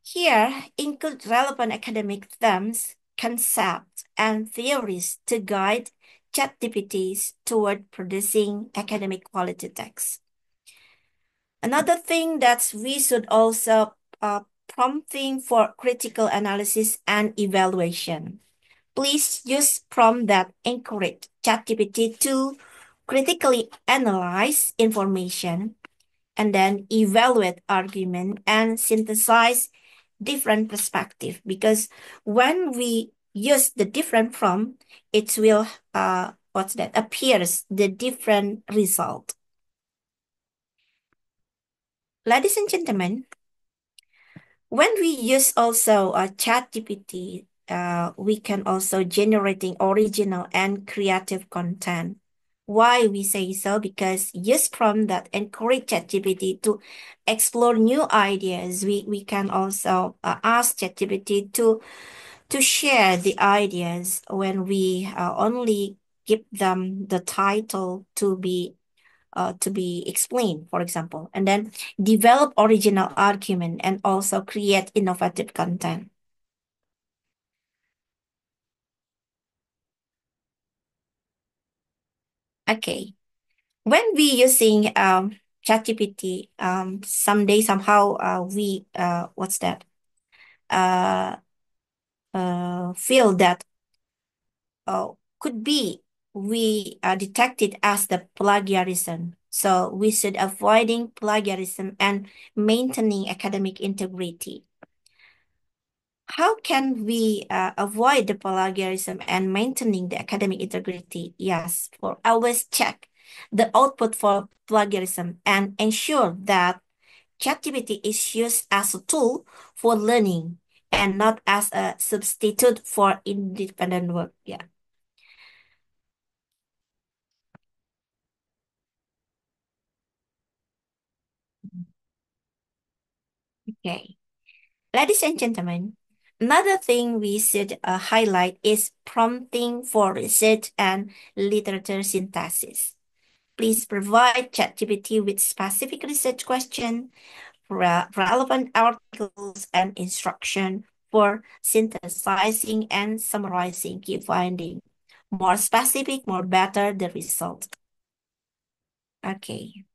Here, include relevant academic terms, concepts, and theories to guide ChatGPTs toward producing academic quality text. Another thing that we should also prompting for critical analysis and evaluation. Please use prompt that encourage ChatGPT to critically analyze information and then evaluate argument and synthesize different perspective because when we use the different prompt, it will appears the different result. Ladies and gentlemen, when we use also a ChatGPT, we can also generating original and creative content. Why we say so? Because use prompt that encourage ChatGPT to explore new ideas. We can also ask ChatGPT to share the ideas when we only give them the title to be to be explained, for example, and then develop original argument and also create innovative content. Okay, when we using ChatGPT, someday somehow we what's that? Uh, feel that could be we are detected as the plagiarism. So we should avoiding plagiarism and maintaining academic integrity. How can we avoid the plagiarism and maintaining the academic integrity? Yes, for always check the output for plagiarism and ensure that ChatGPT is used as a tool for learning and not as a substitute for independent work. Yeah. Okay. Ladies and gentlemen, another thing we should highlight is prompting for research and literature synthesis. Please provide ChatGPT with specific research questions, relevant articles, and instruction for synthesizing and summarizing key findings. More specific, more better the result. Okay.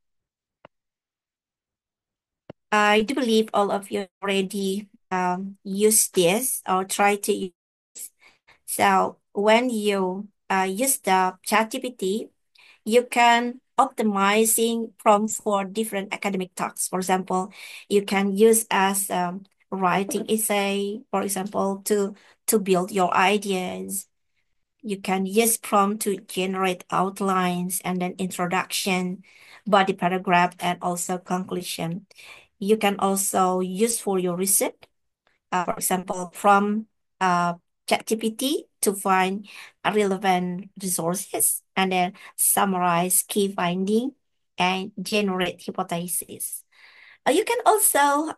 I do believe all of you already use this or try to use. So when you use the ChatGPT, you can optimizing prompt for different academic tasks. For example, you can use as writing essay, for example, to build your ideas. You can use prompt to generate outlines and then introduction, body paragraph, and also conclusion. You can also use for your research, for example, from uh, ChatGPT to find relevant resources and then summarize key finding and generate hypotheses. You can also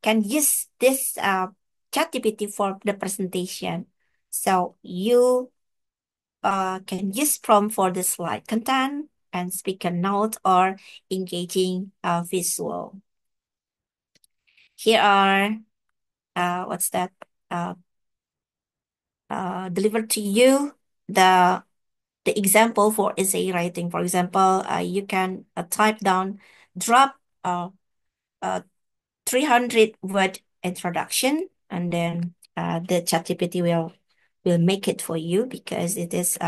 can use this ChatGPT for the presentation. So you can use prompt for the slide content and speaker note or engaging visual. Here are what's that? Delivered to you the example for essay writing. For example, you can type down drop uh, 300 word introduction, and then the ChatGPT will make it for you because it is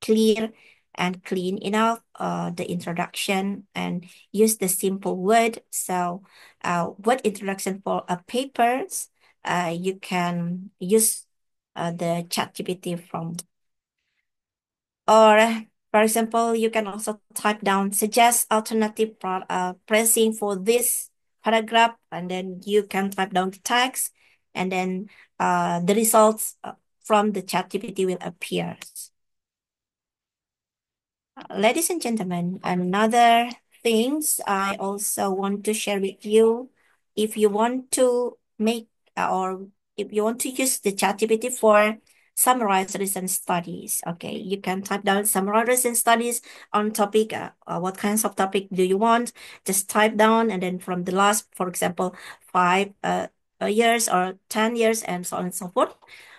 clear and clean enough, the introduction, and use the simple word. So word introduction for a papers, you can use the ChatGPT from. Or, for example, you can also type down suggest alternative pricing for this paragraph, and then you can type down the text, and then the results from the ChatGPT will appear. Ladies and gentlemen, another things I also want to share with you. If you want to make or if you want to use the ChatGPT for summarize recent studies, okay, you can type down summarize recent studies on topic. What kinds of topic do you want? Just type down, and then from the last, for example, 5 years or 10 years, and so on and so forth.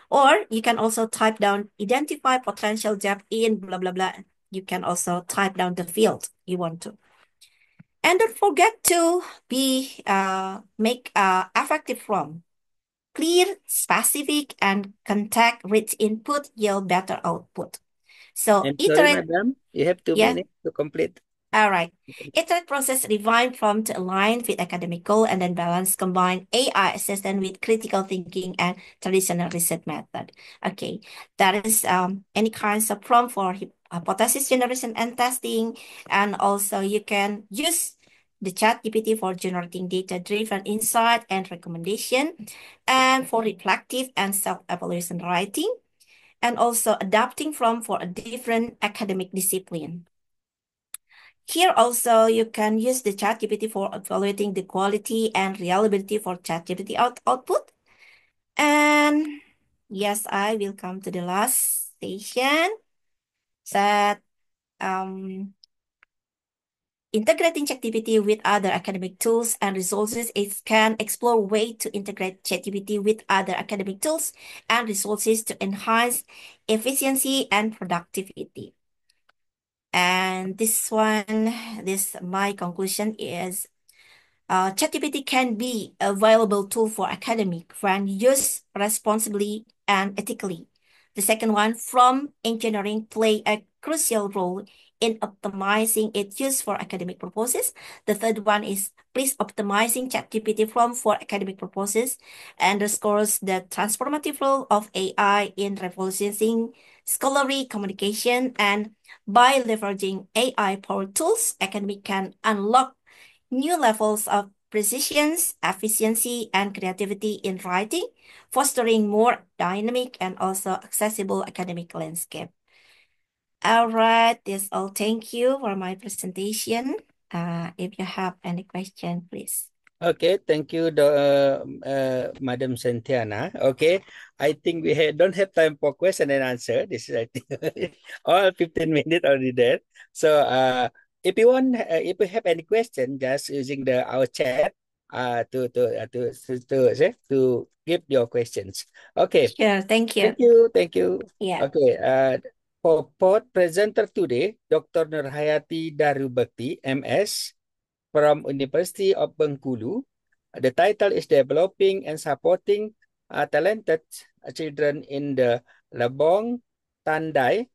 Or you can also type down identify potential gap in blah blah blah. You can also type down the field you want to. And don't forget to be make effective from clear, specific, and contact-rich input yield better output. So And sorry, iterate, madam, you have 2 minutes to complete. all right. Iterate process refine prompt to align with academic goal and then balance combine AI assistant with critical thinking and traditional research method. Okay, that is any kinds of prompt for hypothesis generation and testing, and also you can use the ChatGPT for generating data-driven insight and recommendation, and for reflective and self-evaluation writing, and also adapting from for a different academic discipline. Here also, you can use the ChatGPT for evaluating the quality and reliability for ChatGPT output. And yes, I will come to the last station. That integrating ChatGPT with other academic tools and resources, it can explore ways to integrate ChatGPT with other academic tools and resources to enhance efficiency and productivity. And my conclusion is ChatGPT can be a valuable tool for academic when used responsibly and ethically. The second one, from engineering, play a crucial role in optimizing its use for academic purposes. The third one is please optimizing ChatGPT for academic purposes underscores the transformative role of AI in revolutionizing scholarly communication, and by leveraging AI-powered tools, academic can unlock new levels of precision, efficiency, and creativity in writing, fostering more dynamic and also accessible academic landscape. All right, that's all. Thank you for my presentation. If you have any question, please. Okay, thank you, Madam Santiana. Okay, I think don't have time for question and answer. This is, I think, all 15 minutes already there. So, if if you have any question, just using our chat, to give your questions. Okay, Sure, thank you. thank you. Yeah. Okay, for presenter today, Dr. Nurhayati Darubakti, MS, from University of Bengkulu. The title is Developing and Supporting Talented Children in the Lebong Tandai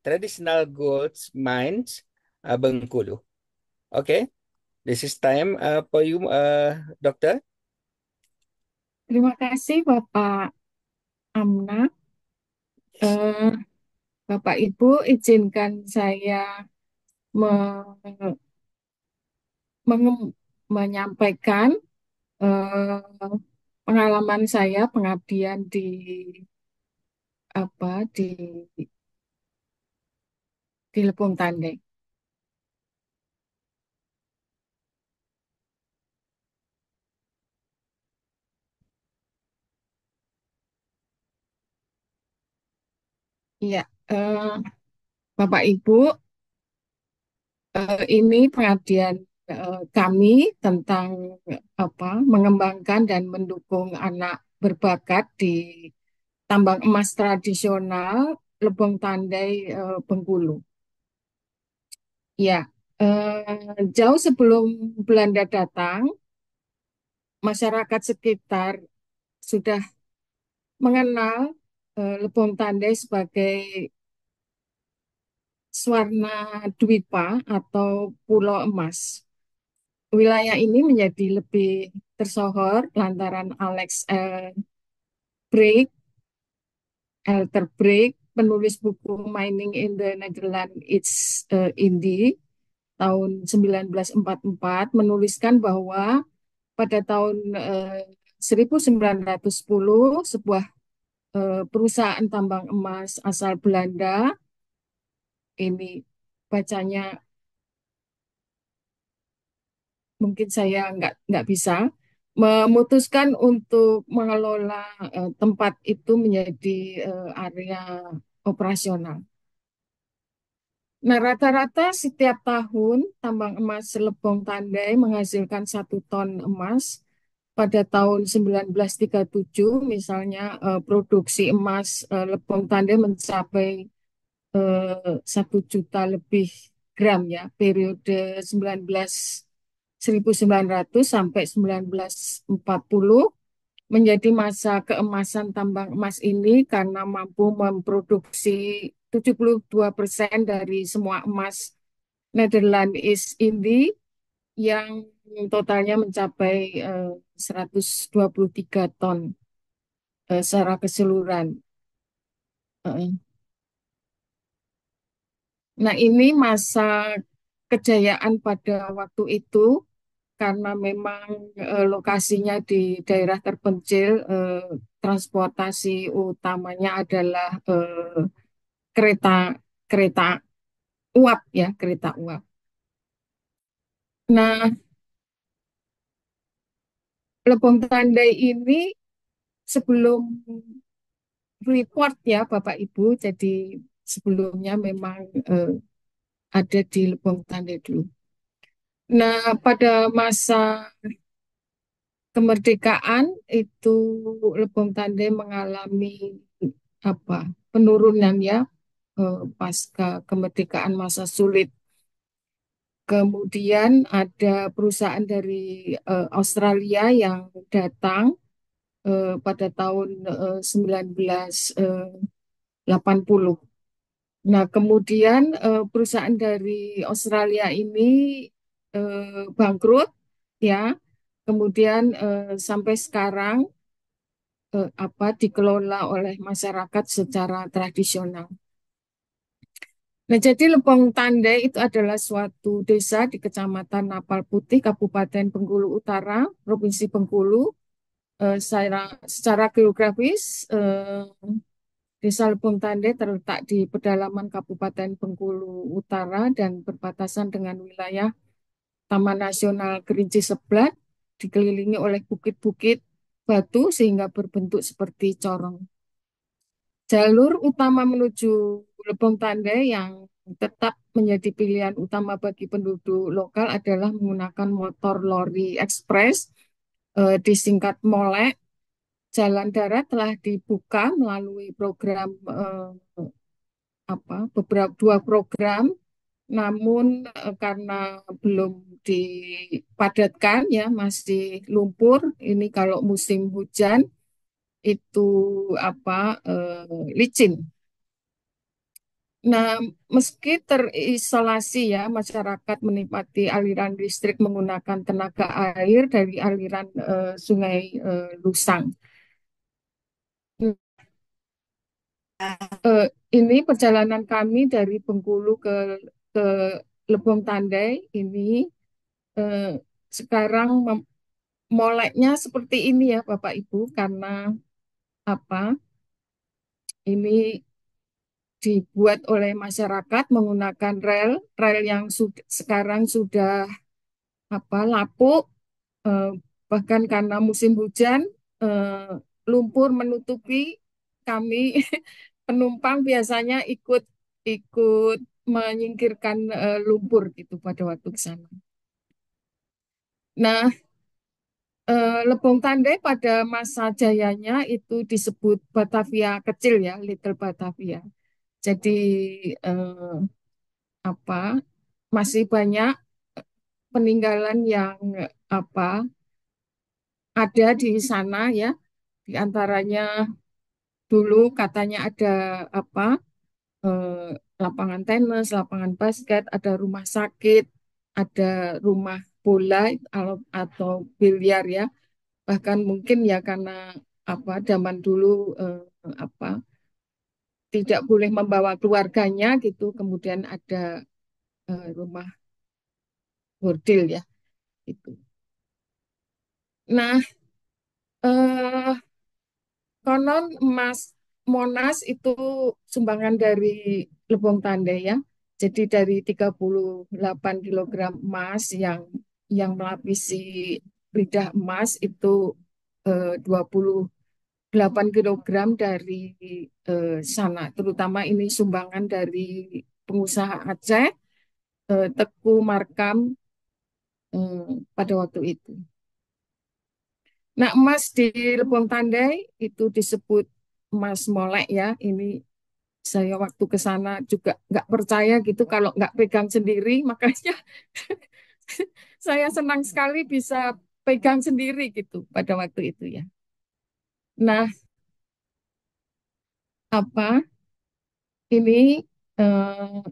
Traditional Gold Mines, Bengkulu. Okay, this is time for you, Doctor. Terima kasih Bapak Amna. Bapak Ibu, izinkan saya menyampaikan pengalaman saya pengabdian di Lebong Tandai. Iya, Bapak Ibu, ini pengabdian kami tentang mengembangkan dan mendukung anak berbakat di tambang emas tradisional Lebong Tandai, Bengkulu. Ya, jauh sebelum Belanda datang, masyarakat sekitar sudah mengenal Lebong Tandai sebagai Swarna Dwipa atau Pulau Emas. Wilayah ini menjadi lebih tersohor lantaran Alter Break, penulis buku Mining in the Netherlands It's Indie, tahun 1944, menuliskan bahwa pada tahun 1910 sebuah perusahaan tambang emas asal Belanda, ini bacanya mungkin saya nggak bisa, memutuskan untuk mengelola tempat itu menjadi area operasional. Nah, rata-rata setiap tahun tambang emas Lebong Tandai menghasilkan 1 ton emas. Pada tahun 1937, misalnya produksi emas Lebong Tandai mencapai 1 juta lebih gram ya, periode 1900 sampai 1940 menjadi masa keemasan tambang emas ini karena mampu memproduksi 72% dari semua emas Netherlands East Indie yang totalnya mencapai 123 ton secara keseluruhan. Nah, ini masa kejayaan pada waktu itu karena memang lokasinya di daerah terpencil, transportasi utamanya adalah kereta kereta uap ya, kereta uap. Nah, Lebong Tandai ini sebelum Freeport ya Bapak Ibu, jadi sebelumnya memang ada di Lebong Tandai dulu. Nah, pada masa kemerdekaan itu Lebong Tandai mengalami apa penurunan ya, pasca kemerdekaan masa sulit. Kemudian ada perusahaan dari Australia yang datang pada tahun 1980. Nah, kemudian perusahaan dari Australia ini bangkrut ya. Kemudian sampai sekarang dikelola oleh masyarakat secara tradisional. Nah, jadi Lebong Tandai itu adalah suatu desa di Kecamatan Napal Putih, Kabupaten Bengkulu Utara, Provinsi Bengkulu. Secara geografis, Desa Lebong Tandai terletak di pedalaman Kabupaten Bengkulu Utara dan berbatasan dengan wilayah Taman Nasional Kerinci Seblat, dikelilingi oleh bukit-bukit batu sehingga berbentuk seperti corong. Jalur utama menuju Lebong Tandai yang tetap menjadi pilihan utama bagi penduduk lokal adalah menggunakan motor lori ekspres, disingkat molek. Jalan darat telah dibuka melalui program dua program, namun karena belum dipadatkan ya masih lumpur. Ini kalau musim hujan itu licin. Nah, meski terisolasi ya, masyarakat menikmati aliran listrik menggunakan tenaga air dari aliran Sungai Lusang. Eh, ini perjalanan kami dari Bengkulu ke Lebong Tandai ini eh, sekarang moleknya seperti ini ya Bapak Ibu, karena apa? Ini dibuat oleh masyarakat menggunakan rel yang sekarang sudah lapuk, eh, bahkan karena musim hujan eh, lumpur menutupi kami penumpang biasanya ikut ikut menyingkirkan lumpur gitu pada waktu ke sana. Nah, Lebong Tandai pada masa jayanya itu disebut Batavia kecil ya, Little Batavia. Jadi eh, apa masih banyak peninggalan yang apa ada di sana ya. Di antaranya dulu katanya ada apa eh, lapangan tenis, lapangan basket, ada rumah sakit, ada rumah bola atau biliar ya. Bahkan mungkin ya karena zaman dulu apa tidak boleh membawa keluarganya gitu, kemudian ada rumah bordil ya itu. Nah, eh, konon emas Monas itu sumbangan dari Lebong Tandai ya. Jadi dari 38 kilogram emas yang melapisi lidah emas itu 28 kilogram dari sana. Terutama ini sumbangan dari pengusaha Aceh, Teku Markam pada waktu itu. Nah, emas di Lebong Tandai itu disebut emas molek ya. Ini saya waktu ke sana juga nggak percaya gitu kalau nggak pegang sendiri. Makanya saya senang sekali bisa pegang sendiri gitu pada waktu itu ya. Nah, apa ini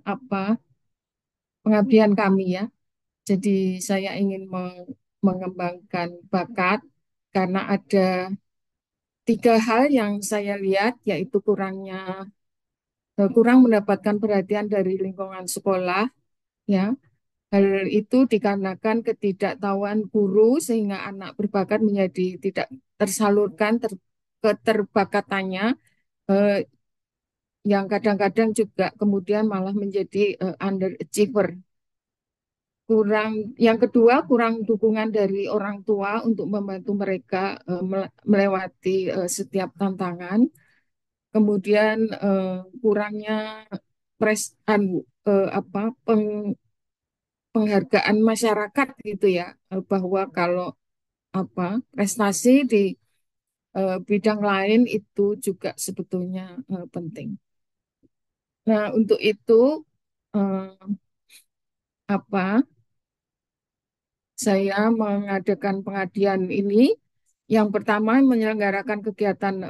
apa pengabdian kami ya. Jadi saya ingin mengembangkan bakat karena ada tiga hal yang saya lihat, yaitu kurang mendapatkan perhatian dari lingkungan sekolah, ya. Hal itu dikarenakan ketidaktahuan guru sehingga anak berbakat menjadi tidak tersalurkan keterbakatannya, eh, yang kadang-kadang juga kemudian malah menjadi underachiever. Yang kedua, kurang dukungan dari orang tua untuk membantu mereka melewati setiap tantangan. Kemudian kurangnya penghargaan masyarakat gitu ya, bahwa kalau prestasi di bidang lain itu juga sebetulnya penting. Nah, untuk itu eh, apa saya mengadakan pengabdian ini. Yang pertama, menyelenggarakan kegiatan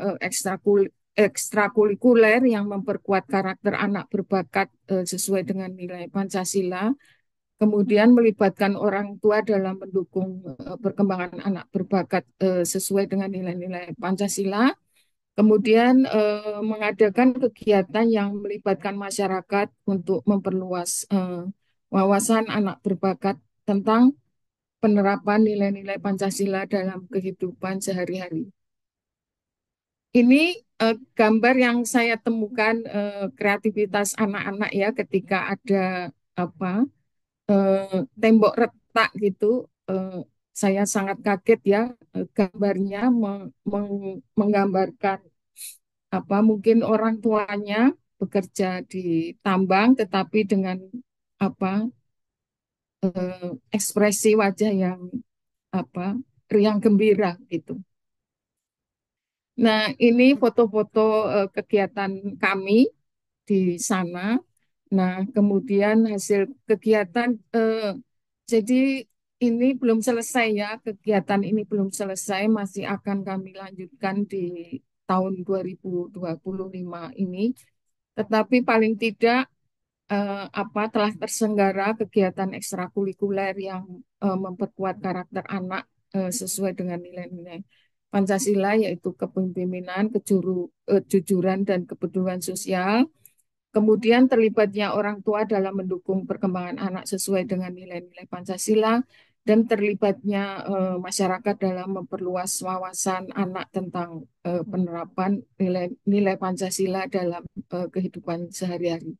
ekstrakurikuler yang memperkuat karakter anak berbakat sesuai dengan nilai Pancasila. Kemudian melibatkan orang tua dalam mendukung perkembangan anak berbakat sesuai dengan nilai-nilai Pancasila. Kemudian mengadakan kegiatan yang melibatkan masyarakat untuk memperluas wawasan anak berbakat tentang penerapan nilai-nilai Pancasila dalam kehidupan sehari-hari. Ini gambar yang saya temukan kreativitas anak-anak ya ketika ada tembok retak gitu. Saya sangat kaget ya, gambarnya menggambarkan mungkin orang tuanya bekerja di tambang tetapi dengan apa ekspresi wajah yang apa riang gembira gitu. Nah, ini foto-foto kegiatan kami di sana. Nah, kemudian hasil kegiatan, jadi ini belum selesai ya, kegiatan ini belum selesai, masih akan kami lanjutkan di tahun 2025 ini. Tetapi paling tidak telah terselenggara kegiatan ekstrakurikuler yang memperkuat karakter anak sesuai dengan nilai-nilai Pancasila, yaitu kepemimpinan, kejujuran, dan kepedulian sosial. Kemudian terlibatnya orang tua dalam mendukung perkembangan anak sesuai dengan nilai-nilai Pancasila, dan terlibatnya masyarakat dalam memperluas wawasan anak tentang penerapan nilai-nilai Pancasila dalam kehidupan sehari-hari.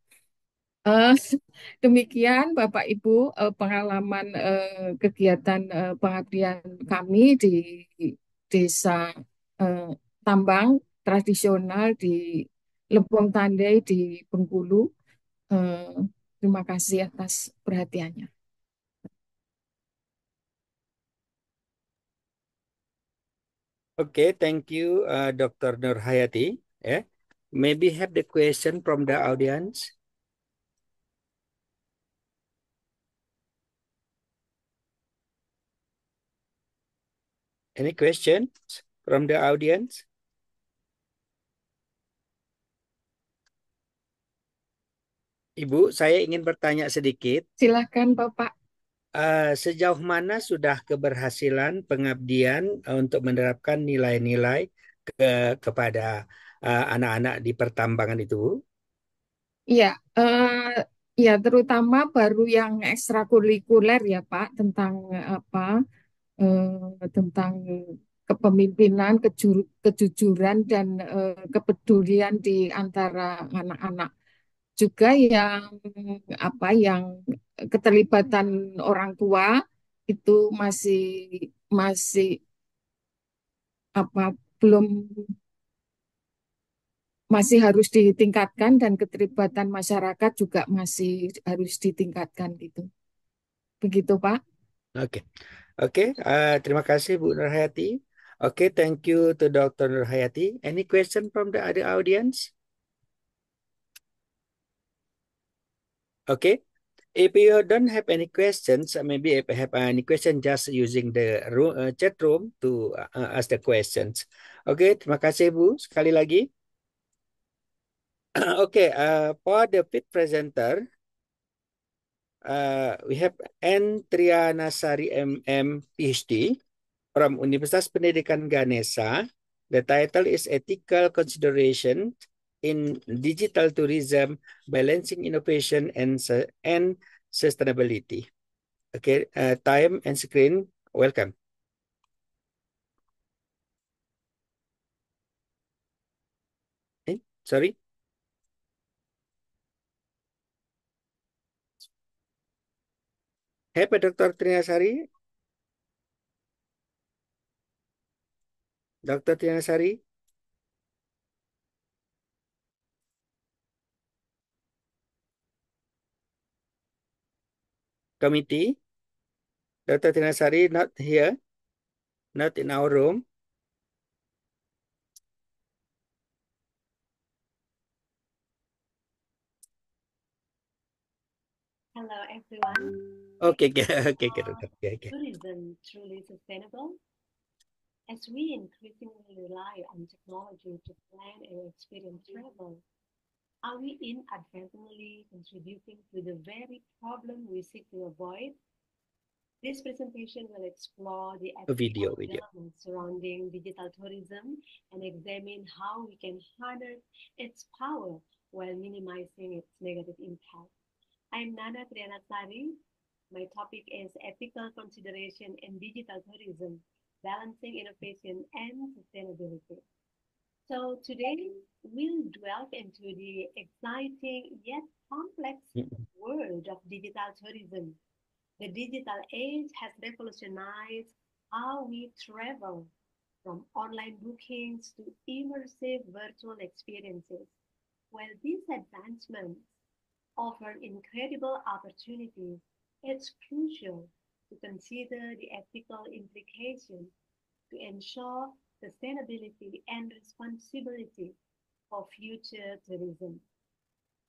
Eh, Demikian Bapak Ibu pengalaman kegiatan pengabdian kami di desa eh, tambang tradisional di Lempung Tandai di Bengkulu. Eh, Terima kasih atas perhatiannya. Okay, thank you, Dr. Nur Hayati. Yeah. Maybe have the question from the audience. Any questions from the audience? Ibu, saya ingin bertanya sedikit. Silakan Bapak. Sejauh mana sudah keberhasilan pengabdian untuk menerapkan nilai-nilai kepada anak-anak di pertambangan itu? Iya, ya terutama baru yang ekstrakurikuler ya Pak, tentang tentang kepemimpinan, kejujuran, dan kepedulian di antara anak-anak. Juga yang keterlibatan orang tua itu masih masih belum masih harus ditingkatkan, dan keterlibatan masyarakat juga masih harus ditingkatkan gitu. Begitu Pak. Oke, oke. Terima kasih Bu Nur Hayati. Oke, thank you to Dr. Nur Hayati. Any question from the other audience? Okay. If you don't have any questions, maybe if you have any question, just using the chat room to ask the questions. Oke, terima kasih Bu. Sekali lagi. Okay, for the fifth presenter, we have N. Trianasari MM PhD from Universitas Pendidikan Ganesha. The title is Ethical Consideration in Digital Tourism, Balancing Innovation and Sustainability. Okay, time and screen. Welcome. Sorry. Hey, Pak Dr. Trinasari. Dr. Trinasari. committee. Dr. Tinasari not here, not in our room. Hello, everyone. Okay, okay. Tourism truly sustainable? As we increasingly rely on technology to plan and experience travel, are we inadvertently contributing to the very problem we seek to avoid? This presentation will explore the ethical dilemmas surrounding digital tourism and examine how we can harness its power while minimizing its negative impact. I'm Nana Trianasari. My topic is ethical consideration in digital tourism, balancing innovation and sustainability. So today we'll delve into the exciting yet complex world of digital tourism. The digital age has revolutionized how we travel, from online bookings to immersive virtual experiences. While these advancements offer incredible opportunities, it's crucial to consider the ethical implications to ensure sustainability and responsibility for future tourism.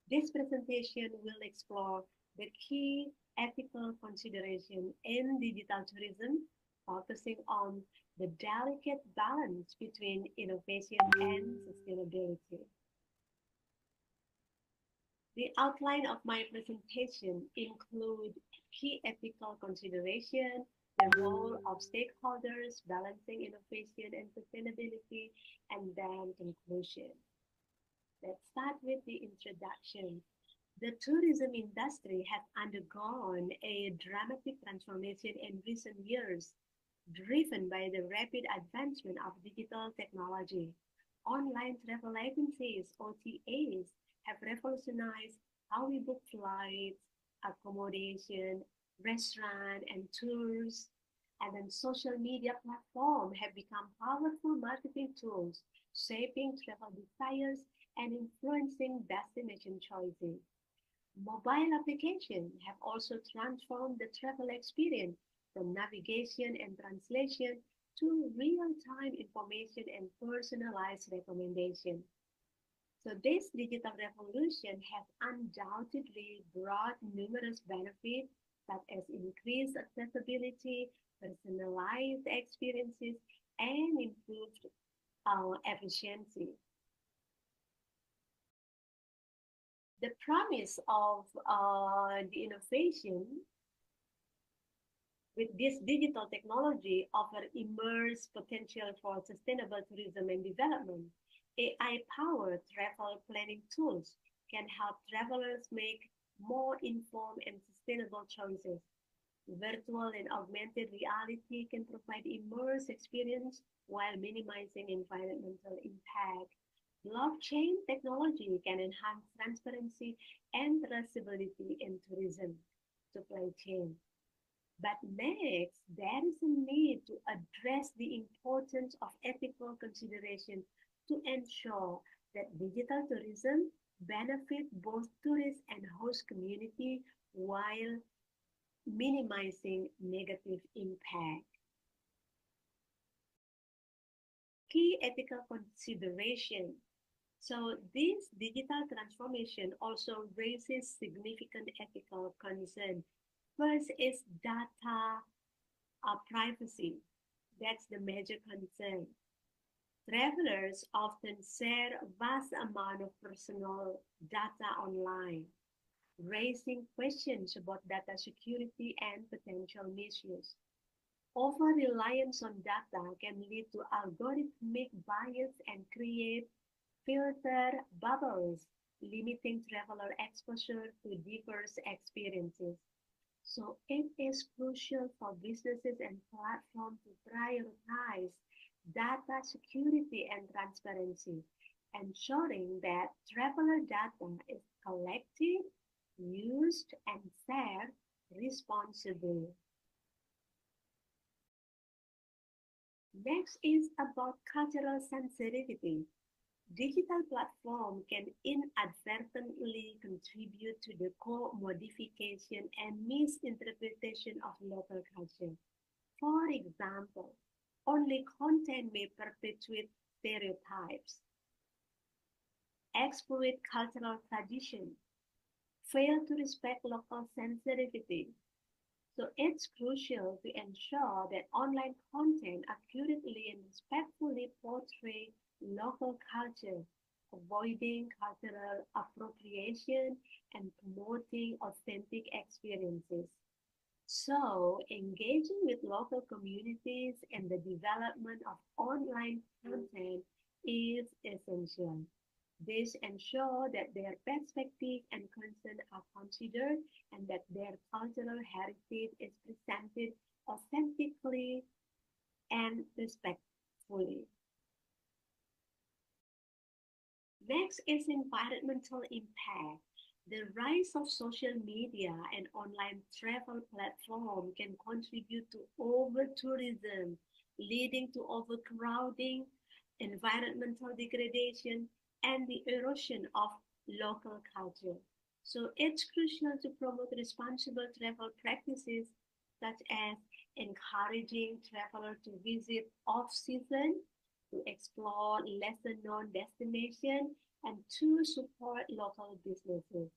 This presentation will explore the key ethical consideration in digital tourism, focusing on the delicate balance between innovation and sustainability. The outline of my presentation include key ethical consideration, the role of stakeholders, balancing innovation and sustainability, and then conclusion. Let's start with the introduction. The tourism industry has undergone a dramatic transformation in recent years, driven by the rapid advancement of digital technology. Online travel agencies, OTAs, have revolutionized how we book flights, accommodation, restaurant, and tours. And then social media platforms have become powerful marketing tools, shaping travel desires and influencing destination choices. Mobile applications have also transformed the travel experience from navigation and translation to real-time information and personalized recommendations. So this digital revolution has undoubtedly brought numerous benefits such as increased accessibility, personalized experiences, and improved efficiency. The promise of the innovation with this digital technology offer immense potential for sustainable tourism and development. AI-powered travel planning tools can help travelers make more informed and sustainable choices. Virtual and augmented reality can provide immersive experience while minimizing environmental impact. Blockchain technology can enhance transparency and traceability in tourism supply chain. But next, there is a need to address the importance of ethical consideration to ensure that digital tourism benefits both tourists and host community while minimizing negative impact. Key ethical consideration. So this digital transformation also raises significant ethical concern. First is data privacy. That's the major concern. Travelers often share vast amount of personal data online, raising questions about data security and potential misuse. Over-reliance on data can lead to algorithmic bias and create filter bubbles, limiting traveler exposure to diverse experiences. So it is crucial for businesses and platforms to prioritize data security and transparency, ensuring that traveler data is collected, used, and shared responsibly. Next is about cultural sensitivity. digital platform can inadvertently contribute to the co-modification and misinterpretation of local culture. For example, only content may perpetuate stereotypes, exploit cultural tradition, fail to respect local sensitivity. So it's crucial to ensure that online content accurately and respectfully portray local culture, avoiding cultural appropriation and promoting authentic experiences. So, engaging with local communities and the development of online content is essential. This ensures that their perspective and concern are considered and that their cultural heritage is presented authentically and respectfully. Next is environmental impact. The rise of social media and online travel platforms can contribute to over-tourism, leading to overcrowding, environmental degradation, and the erosion of local culture. So it's crucial to promote responsible travel practices such as encouraging travelers to visit off-season, to explore lesser known destinations, and to support local businesses.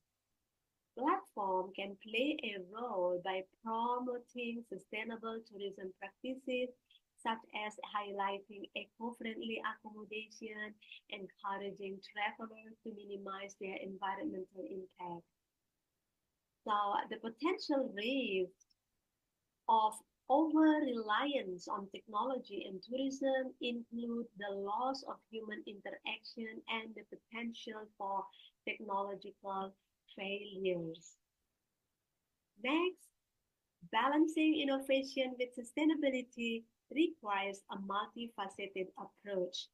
Platform can play a role by promoting sustainable tourism practices such as highlighting eco-friendly accommodation, encouraging travelers to minimize their environmental impact. So the potential risks of over-reliance on technology and tourism include the loss of human interaction and the potential for technological failures. Next, balancing innovation with sustainability requires a multifaceted approach.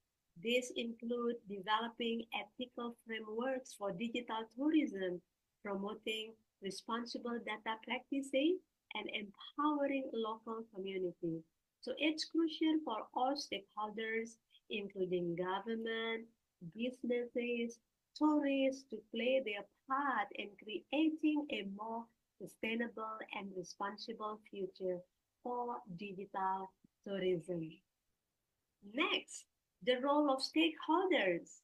This includes developing ethical frameworks for digital tourism, promoting responsible data practices, and empowering local communities. So it's crucial for all stakeholders, including government, businesses, tourists, to play their part in creating a more sustainable and responsible future for digital tourism. Next, the role of stakeholders.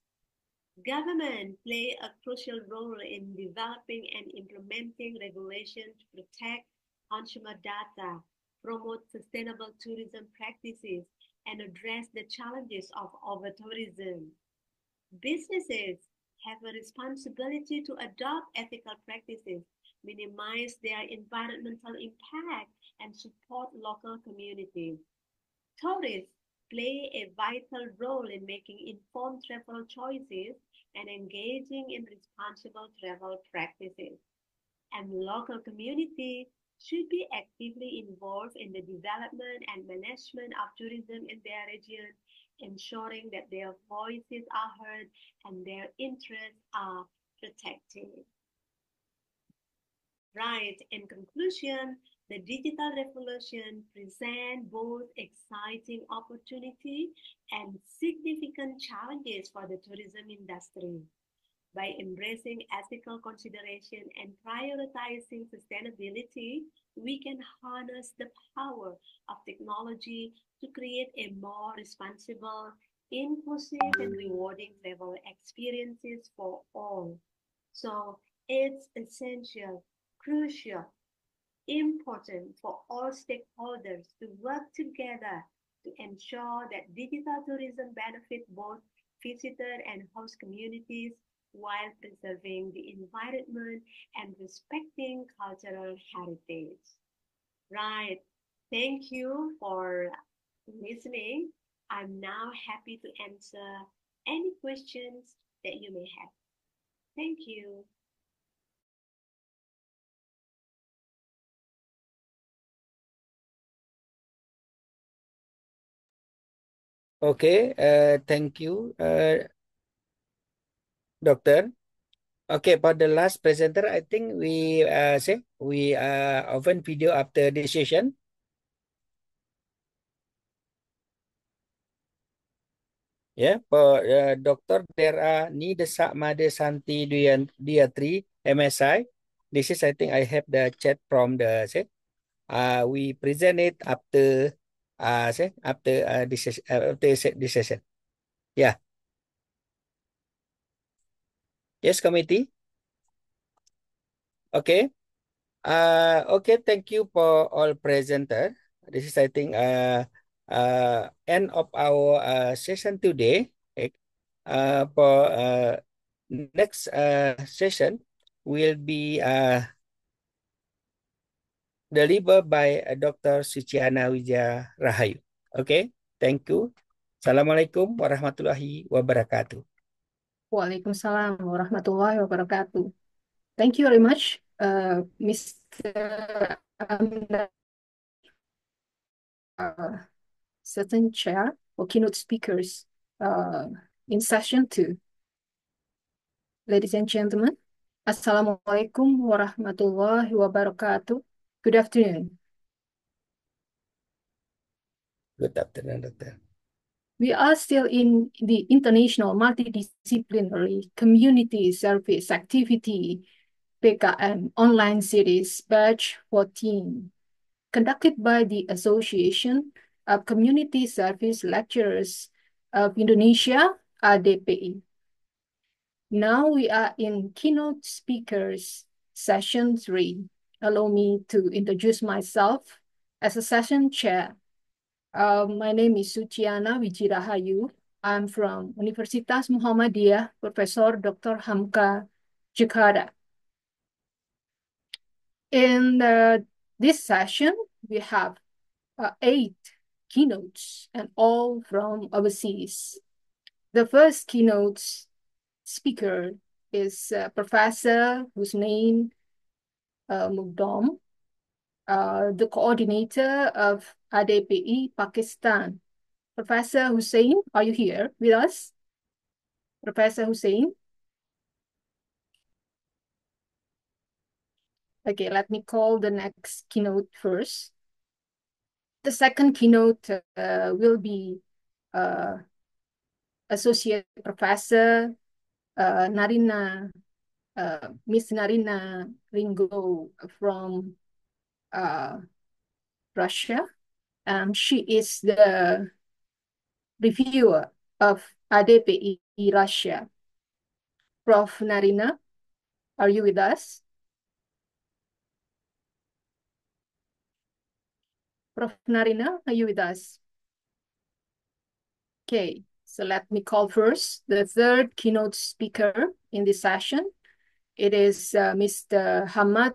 Government play a crucial role in developing and implementing regulations to protect consumer data, promote sustainable tourism practices, and address the challenges of over-tourism. Businesses have a responsibility to adopt ethical practices, minimize their environmental impact, and support local communities. Tourists play a vital role in making informed travel choices and engaging in responsible travel practices. And local communities should be actively involved in the development and management of tourism in their region, ensuring that their voices are heard and their interests are protected. Right, in conclusion, the digital revolution presents both exciting opportunity and significant challenges for the tourism industry. By embracing ethical consideration and prioritizing sustainability, we can harness the power of technology to create a more responsible, inclusive, and rewarding travel experiences for all. So it's essential, crucial, important for all stakeholders to work together to ensure that digital tourism benefits both visitor and host communities while preserving the environment and respecting cultural heritage. Right. Thank you for listening. I'm now happy to answer any questions that you may have. Thank you. Okay, thank you, Doctor. Okay, for the last presenter, I think we open video after this session. Yeah, for doctor, there are Nida Made Santi Diatri MSI. This is, I think, I have the chat from the say. We present it after say after this session. Yeah. Yes, committee. Okay. Okay. Thank you for all presenter. This is, I think, end of our session today. Okay. For next session will be delivered by Dr. Suciana Wijaya Rahayu. Okay, thank you. Assalamualaikum warahmatullahi wabarakatuh. Waalaikumsalam warahmatullahi wabarakatuh. Thank you very much, Mr. Amna, certain chair or keynote speakers in session 2. Ladies and gentlemen, Assalamualaikum warahmatullahi wabarakatuh. Good afternoon. Good afternoon, Doctor. We are still in the International Multidisciplinary Community Service Activity PkM Online Series Batch 14, conducted by the Association of Community Service Lecturers of Indonesia, ADPI. Now we are in keynote speakers session 3. Allow me to introduce myself as a session chair. My name is Suciana Wijirahayu. I'm from Universitas Muhammadiyah, Professor Dr. Hamka, Jakarta. In this session, we have 8 keynotes and all from overseas. The first keynote speaker is Professor Husnain Mugdom, the coordinator of ADPI Pakistan. Professor Hussein, are you here with us? Professor Hussein? Okay, let me call the next keynote first. The second keynote will be Associate Professor Narina, Miss Narina Ringo from Russia. She is the reviewer of ADPI Russia. Prof. Narina, are you with us? Prof. Narina, are you with us? Okay, so let me call first the third keynote speaker in this session. It is Mr. Hamad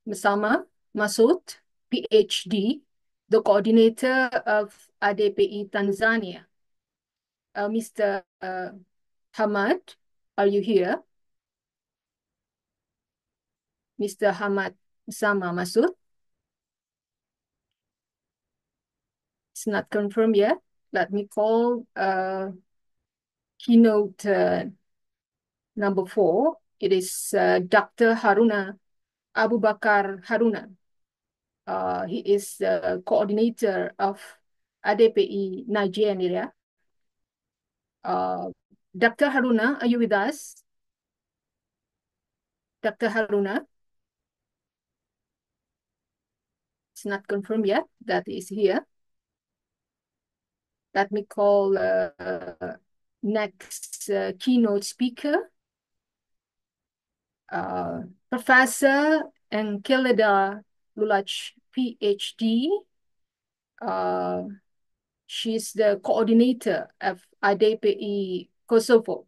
Masama Masood, PhD, the coordinator of ADPI Tanzania. Mr. Hamad, are you here? Mr. Hamad Masama Masood? It's not confirmed yet. Let me call keynote number 4. It is Dr. Haruna Abu Bakar Haruna. He is the coordinator of ADPI Nigeria. Dr. Haruna, are you with us? Dr. Haruna? It's not confirmed yet that is here. Let me call next keynote speaker, Professor Enkeleda Lulach, PhD. She's the coordinator of ADPI Kosovo.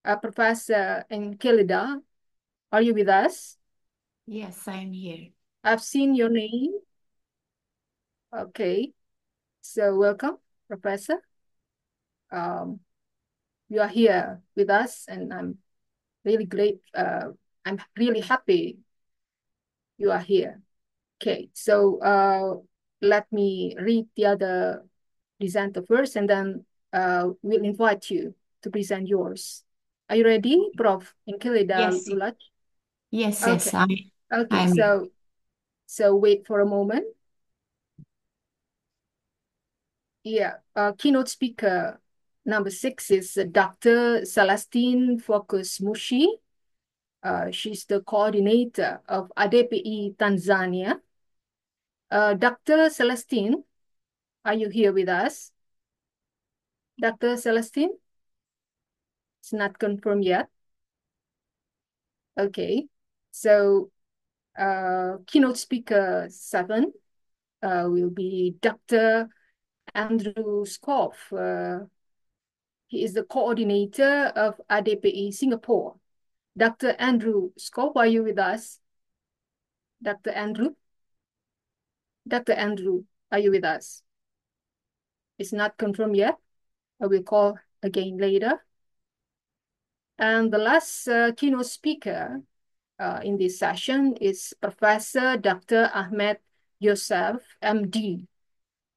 Professor Enkeleda, are you with us? Yes, I'm here. I've seen your name. Okay, so welcome, Professor. You are here with us, and I'm really great. I'm really happy you are here. Okay, so let me read the other presenter first, and then we'll invite you to present yours. Are you ready, Prof. Enkeleda Yes, Lulach? yes, Okay. Okay, I'm so wait for a moment. Yeah, keynote speaker number 6 is Dr. Celestine Focus Mushi. She's the coordinator of ADPI Tanzania. Dr. Celestine, are you here with us? Dr. Celestine? It's not confirmed yet. Okay, so keynote speaker 7 will be Dr. Andrew Scoff. He is the coordinator of ADPI Singapore. Dr. Andrew Scoff, are you with us? Dr. Andrew? Dr. Andrew, are you with us? It's not confirmed yet. I will call again later. And the last keynote speaker in this session is Professor Dr. Ahmed Youssef, MD.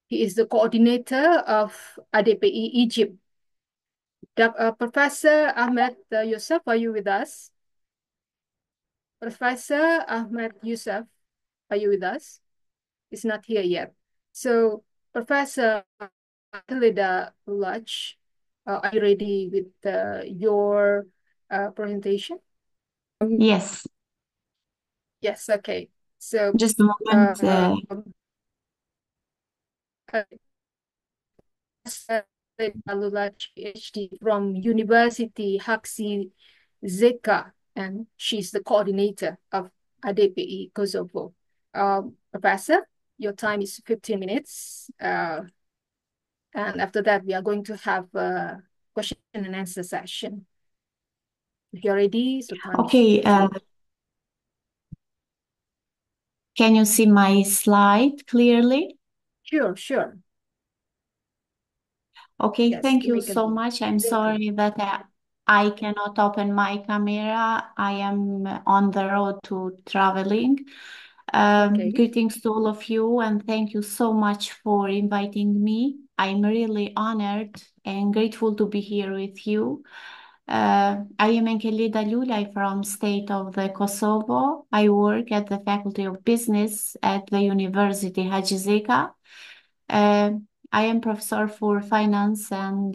He is the coordinator of ADPI Egypt. Professor Ahmed Youssef, are you with us? Professor Ahmed Youssef, are you with us? He's not here yet. So, Professor Khalida Ulach, are you ready with your presentation? Yes. Yes, okay. So, Just a moment. Alula PhD from University Haksi Zeka, and she's the coordinator of ADPI Kosovo. Professor, your time is 15 minutes. And after that, we are going to have a question and answer session. If you're ready, so time Okay. is Can you see my slide clearly? Sure. Okay, Yes, thank you we so can. much. I'm sorry that I cannot open my camera. I am on the road to traveling. Okay. Greetings to all of you, and thank you so much for inviting me. I'm really honored and grateful to be here with you. I am Enkelida Lulay from State of the Kosovo. I work at the Faculty of Business at the University Haji Zeka. I am professor for finance and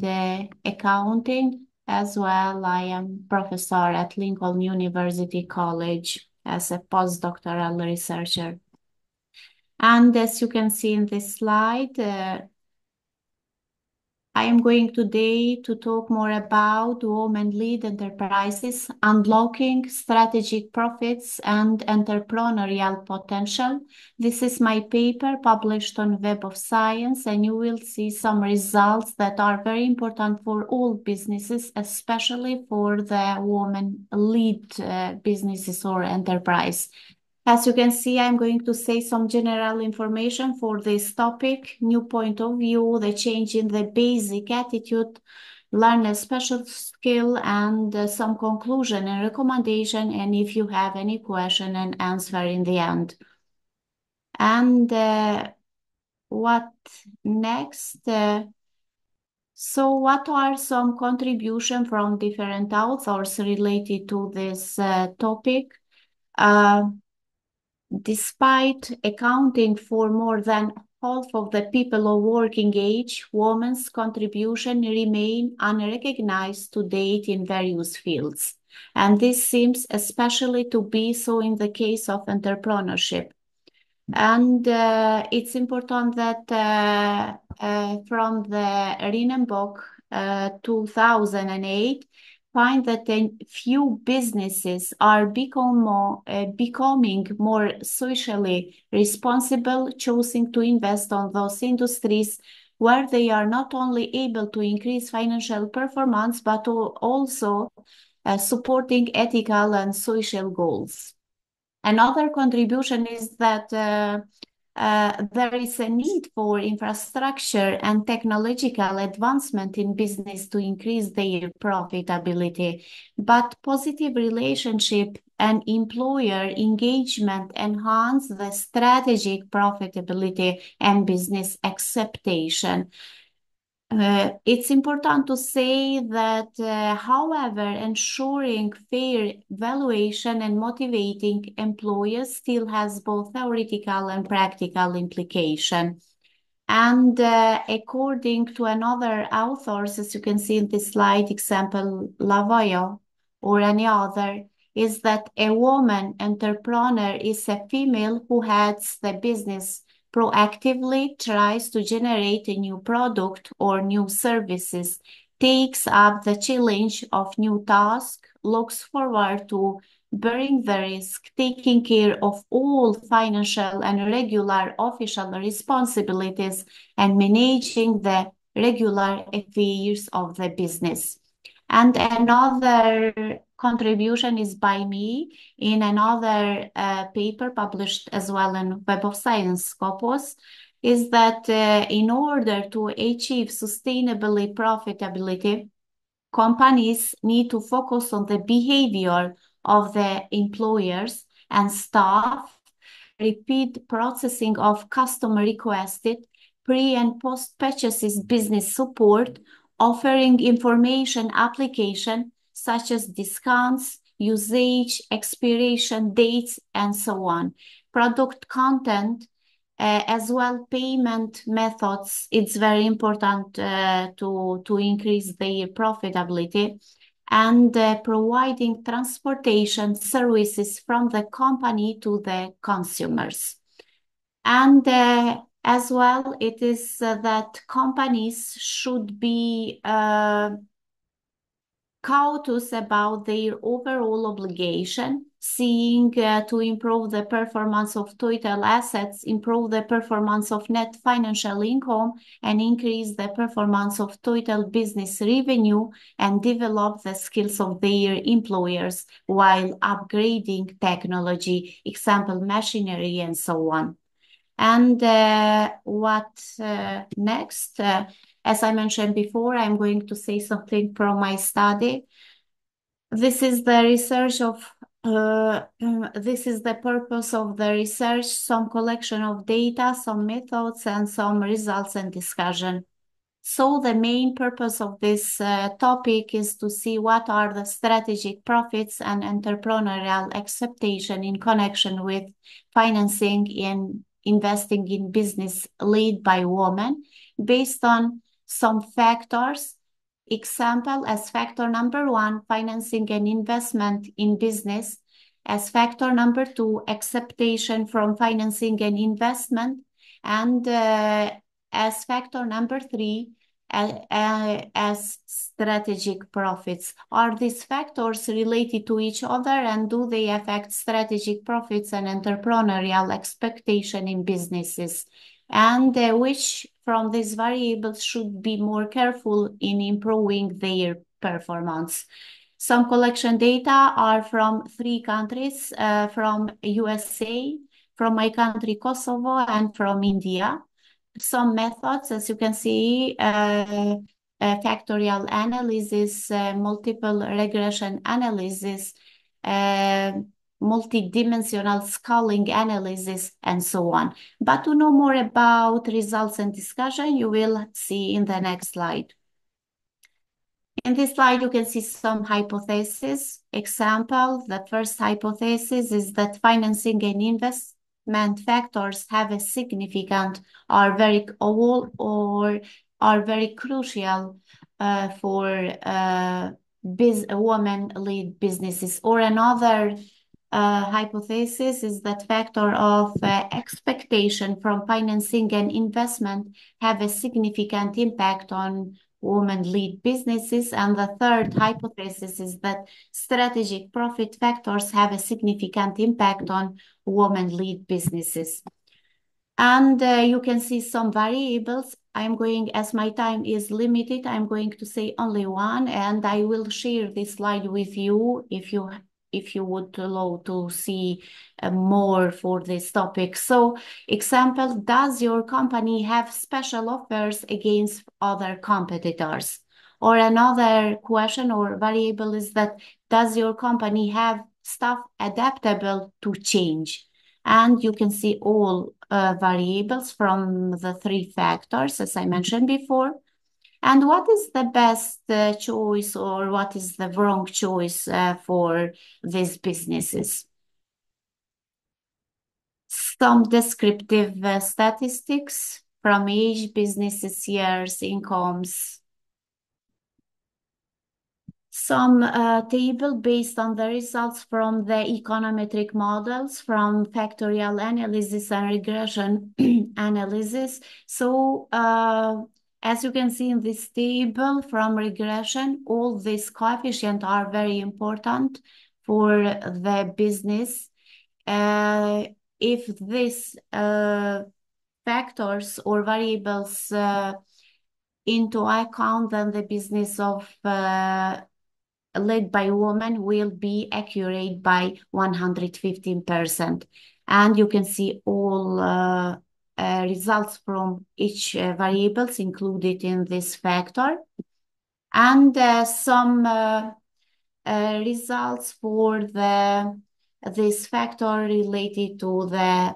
accounting as well. I am professor at Lincoln University College as a postdoctoral researcher. And as you can see in this slide, I am going today to talk more about women-led enterprises, unlocking strategic profits and entrepreneurial potential. This is my paper published on Web of Science, and you will see some results that are very important for all businesses, especially for the women-led businesses or enterprise. As you can see, I'm going to say some general information for this topic, new point of view, the change in the basic attitude, learn a special skill, and some conclusion and recommendation, and if you have any question and answer in the end. And what next? So what are some contributions from different authors related to this topic? Despite accounting for more than half of the people of working age, women's contribution remain unrecognized to date in various fields. And this seems especially to be so in the case of entrepreneurship. And it's important that from the Rienenbock 2008, find that a few businesses are becoming more socially responsible, choosing to invest on those industries where they are not only able to increase financial performance, but also supporting ethical and social goals. Another contribution is that there is a need for infrastructure and technological advancement in business to increase their profitability, but positive relationship and employer engagement enhance the strategic profitability and business acceptation. It's important to say that, however, ensuring fair valuation and motivating employers still has both theoretical and practical implication. And according to another authors, as you can see in this slide, example Lavoyo or any other, is that a woman entrepreneur is a female who heads the business, proactively tries to generate a new product or new services, takes up the challenge of new tasks, looks forward to bearing the risk, taking care of all financial and regular official responsibilities, and managing the regular affairs of the business. And another contribution is by me in another paper published as well in Web of Science Scopus, is that in order to achieve sustainably profitability, companies need to focus on the behavior of the employers and staff, repeat processing of customer requested, pre and post purchases business support, offering information application such as discounts, usage, expiration dates, and so on. Product content, as well payment methods, it's very important to increase their profitability, and providing transportation services from the company to the consumers. And as well, it is that companies should be cautious about their overall obligation, seeing to improve the performance of total assets, improve the performance of net financial income, and increase the performance of total business revenue, and develop the skills of their employers while upgrading technology, example, machinery, and so on. And what next? As I mentioned before, I'm going to say something from my study. This is the research of, this is the purpose of the research, some collection of data, some methods, and some results and discussion. So the main purpose of this topic is to see what are the strategic profits and entrepreneurial acceptation in connection with financing in investing in business led by women based on some factors. Example, as factor number 1, financing and investment in business. As factor number 2, acceptation from financing and investment. And as factor number 3, as strategic profits. Are these factors related to each other, and do they affect strategic profits and entrepreneurial expectation in businesses? And which from these variables should be more careful in improving their performance? Some collection data are from 3 countries, from USA, from my country Kosovo, and from India. Some methods, as you can see, factorial analysis, multiple regression analysis, multidimensional scaling analysis, and so on. But to know more about results and discussion, you will see in the next slide. In this slide, you can see some hypotheses. Example, the first hypothesis is that financing and investment factors have a significant, are very crucial for women-led businesses. Or another hypothesis is that factor of expectation from financing and investment have a significant impact on women-led businesses. And the third hypothesis is that strategic profit factors have a significant impact on women-led businesses. And you can see some variables. I'm going, as my time is limited, I'm going to say only one, and I will share this slide with you if you would love to see more for this topic. So, example, does your company have special offers against other competitors? Or another question or variable is that, does your company have staff adaptable to change? And you can see all variables from the 3 factors, as I mentioned before. And what is the best choice, or what is the wrong choice for these businesses? Some descriptive statistics. from age, businesses, years, incomes. Some table based on the results from the econometric models from factorial analysis and regression analysis. So as you can see in this table from regression, all these coefficients are very important for the business. If these factors or variables into account, then the business of led by women will be accurate by 115%. And you can see all results from each variables included in this factor. And some results for this factor related to the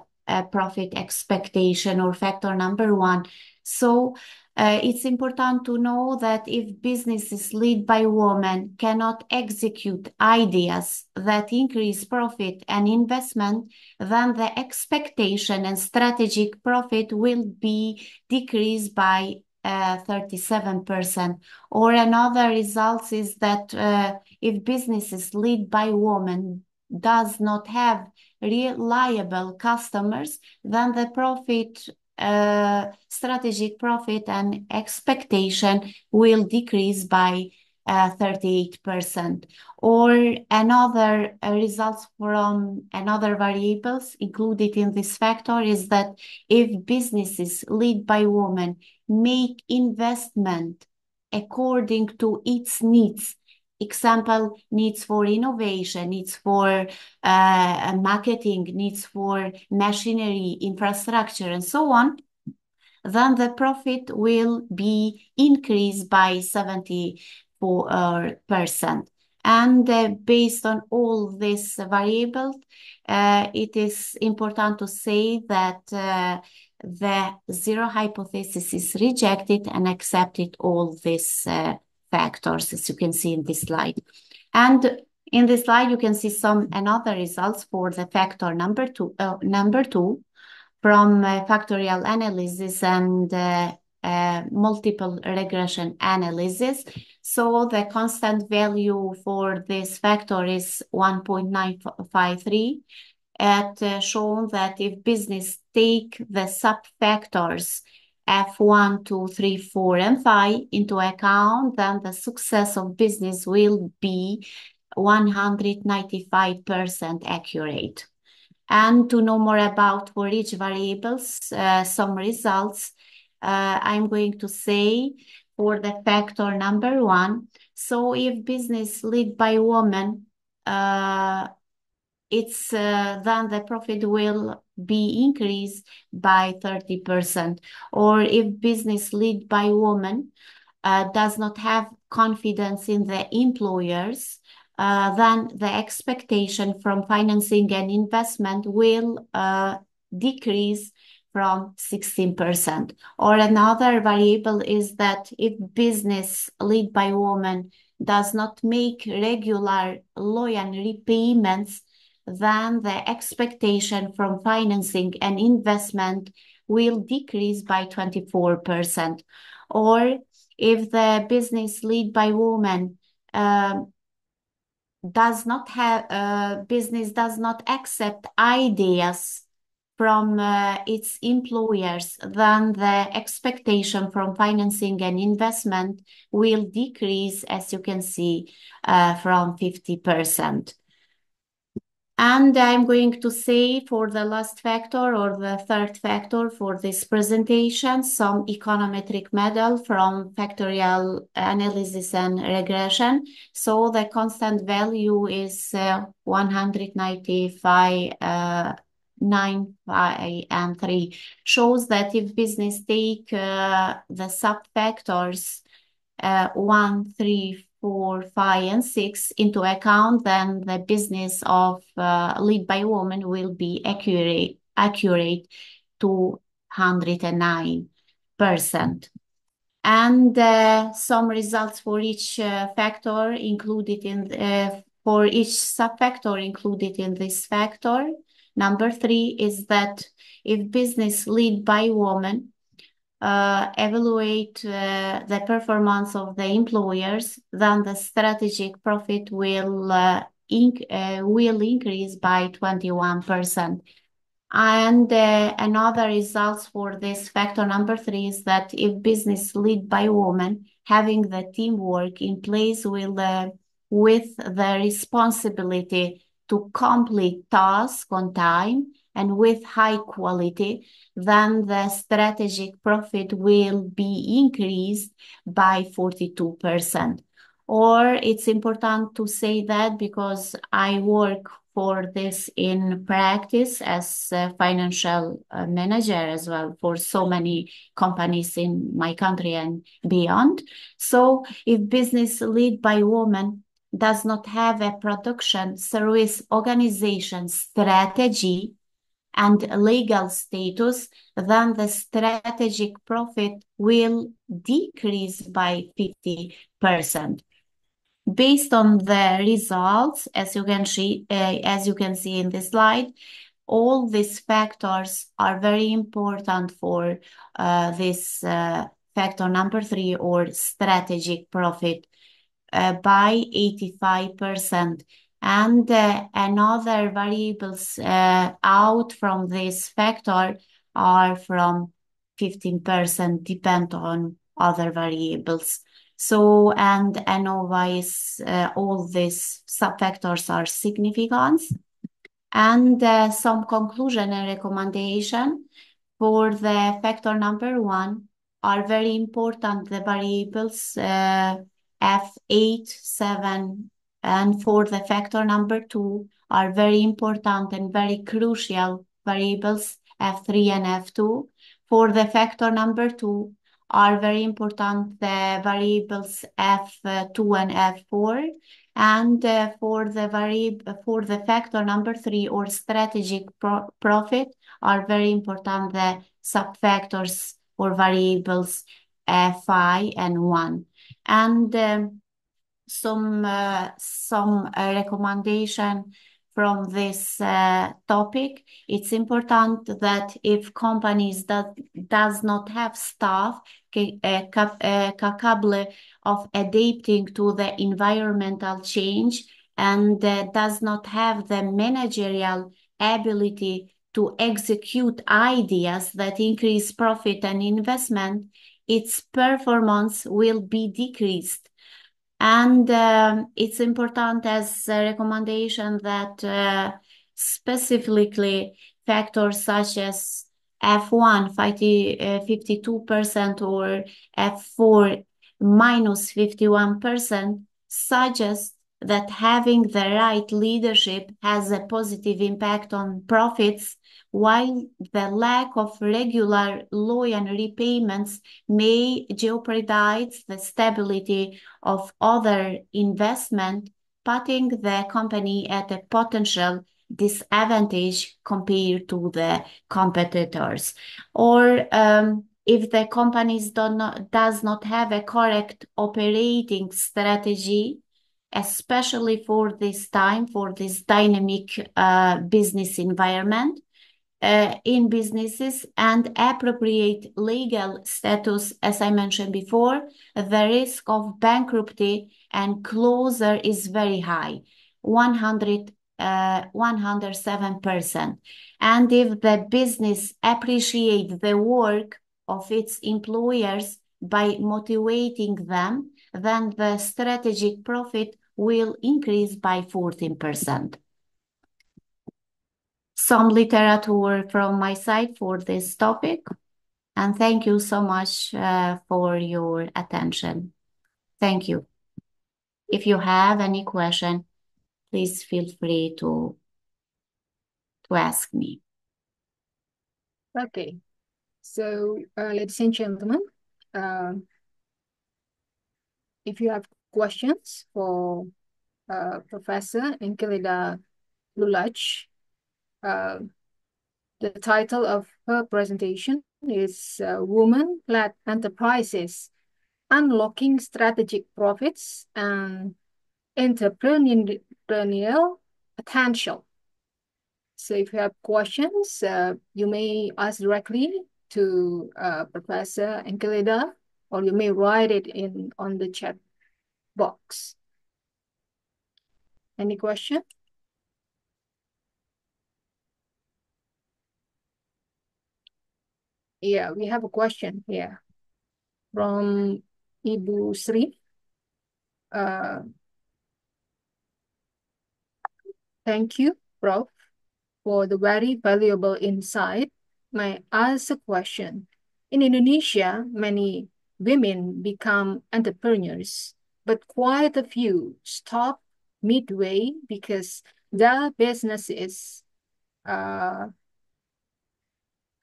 profit expectation or factor number 1. So it's important to know that if businesses led by women cannot execute ideas that increase profit and investment, then the expectation and strategic profit will be decreased by 37%. Or another result is that if businesses led by women does not have reliable customers, then the profit strategic profit and expectation will decrease by 38%. Or another results from another variables included in this factor is that if businesses led by women make investment according to its needs, example, needs for innovation, needs for marketing, needs for machinery, infrastructure, and so on, then the profit will be increased by 74%. And based on all these variables, it is important to say that the zero hypothesis is rejected and accepted all these factors, as you can see in this slide. And in this slide, you can see some another results for the factor number two from factorial analysis and multiple regression analysis. So the constant value for this factor is 1.953. It shown that if business take the sub-factors F1, 2, 3, 4, and 5 into account, then the success of business will be 195% accurate. And to know more about for each variables, some results, I'm going to say for the factor number 1. So if business led by women, it's then the profit will be increased by 30%. Or if business led by women does not have confidence in the employers, then the expectation from financing and investment will decrease from 16%. Or another variable is that if business led by women does not make regular loan repayments, then the expectation from financing and investment will decrease by 24%. Or if the business led by women business does not accept ideas from its employers, then the expectation from financing and investment will decrease, as you can see, from 50%. And I'm going to say for the last factor or the third factor for this presentation, some econometric model from factorial analysis and regression. So the constant value is 195, 9, 5, and 3. Shows that if business take the sub-factors 1, 3, 4, 5, and 6 into account, then the business of led by women will be accurate to 109%. And some results for each factor included in for each sub-factor included in this factor. Number 3 is that if business led by women evaluate the performance of the employers, then the strategic profit will increase by 21%. And another results for this factor number 3 is that if business led by women, having the teamwork in place with the responsibility to complete tasks on time and with high quality, then the strategic profit will be increased by 42%. Or it's important to say that because I work for this in practice as a financial manager as well for so many companies in my country and beyond. So if business led by women does not have a production service organization strategy and legal status, then the strategic profit will decrease by 50%. Based on the results, as you can see in this slide, all these factors are very important for this factor number 3 or strategic profit by 85%. And another variables out from this factor are from 15% depend on other variables. So, and ANOVA is all these sub-factors are significant. And some conclusion and recommendation for the factor number 1 are very important. The variables F8, 7, and for the factor number 2 are very important and very crucial variables F3 and F2. For the factor number 2 are very important the variables F2 and F4. And for the factor number 3 or strategic profit are very important the sub-factors or variables F5 and 1. And some recommendation from this topic. It's important that if companies does not have staff capable of adapting to the environmental change and does not have the managerial ability to execute ideas that increase profit and investment, its performance will be decreased. And it's important as a recommendation that specifically factors such as F1, 52% or F4, minus 51% suggest that having the right leadership has a positive impact on profits, while the lack of regular loan repayments may jeopardize the stability of other investment, putting the company at a potential disadvantage compared to the competitors. Or if the companies does not have a correct operating strategy, especially for this time, for this dynamic business environment, in businesses and appropriate legal status, as I mentioned before, the risk of bankruptcy and closure is very high, 107%. And if the business appreciates the work of its employers by motivating them, then the strategic profit will increase by 14%. Some literature from my side for this topic. And thank you so much for your attention. Thank you. If you have any question, please feel free to ask me. Okay. So, ladies and gentlemen, if you have questions for Professor Enkelida Lulach, the title of her presentation is Women-Led Enterprises, Unlocking Strategic Profits and Entrepreneurial Potential. So if you have questions, you may ask directly to Professor Enkeleda, or you may write it in on the chat box. Any question? Yeah, we have a question here from Ibu Sri. Thank you, Prof, for the very valuable insight. May I ask a question? In Indonesia, many women become entrepreneurs, but quite a few stop midway because their businesses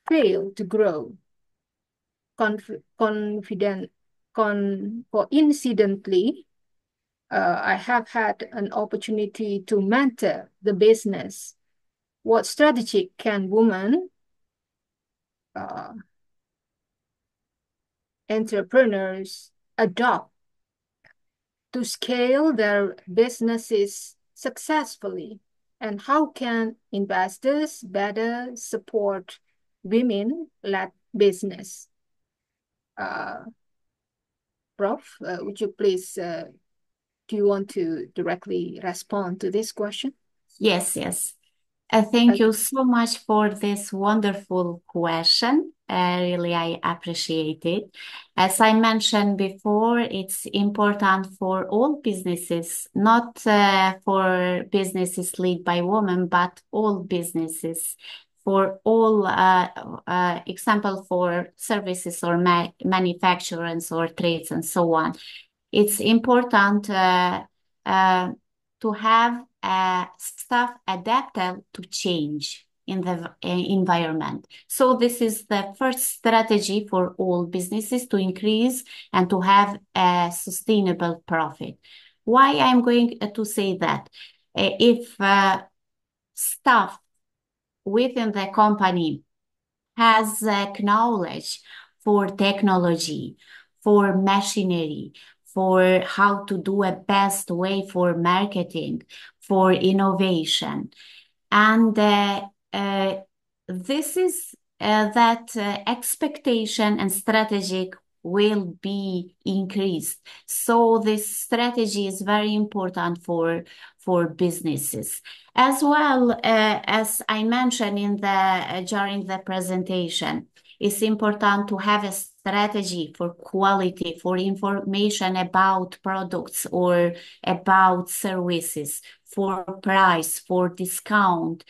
fail to grow. Coincidentally, I have had an opportunity to mentor the business. What strategy can women entrepreneurs adopt to scale their businesses successfully? And how can investors better support women-led business? Prof, would you please, do you want to directly respond to this question? Yes, yes. Thank you so much for this wonderful question. Really, I appreciate it. As I mentioned before, it's important for all businesses, not for businesses led by women, but all businesses, for all example, for services or manufacturers or trades and so on. It's important to have staff adapted to change in the environment. So this is the first strategy for all businesses to increase and to have a sustainable profit. Why I'm going to say that? If staff within the company has knowledge for technology, for machinery, for how to do a best way for marketing, for innovation. And this is that expectation and strategic will be increased. So this strategy is very important for businesses. As well, as I mentioned in the during the presentation, it's important to have a strategy for quality, for information about products or about services, for price, for discount.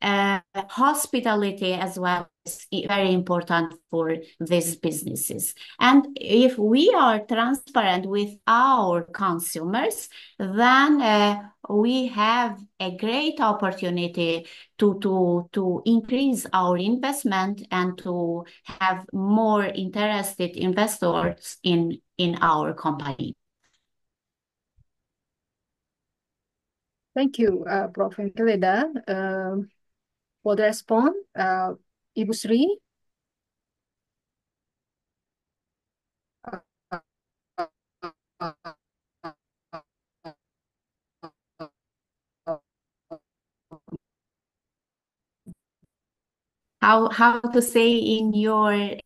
Hospitality as well is very important for these businesses. And if we are transparent with our consumers, then we have a great opportunity to increase our investment and to have more interested investors in our company. Thank you, Prof. Enkeleda, for the response. Ibu Sri. How to say in your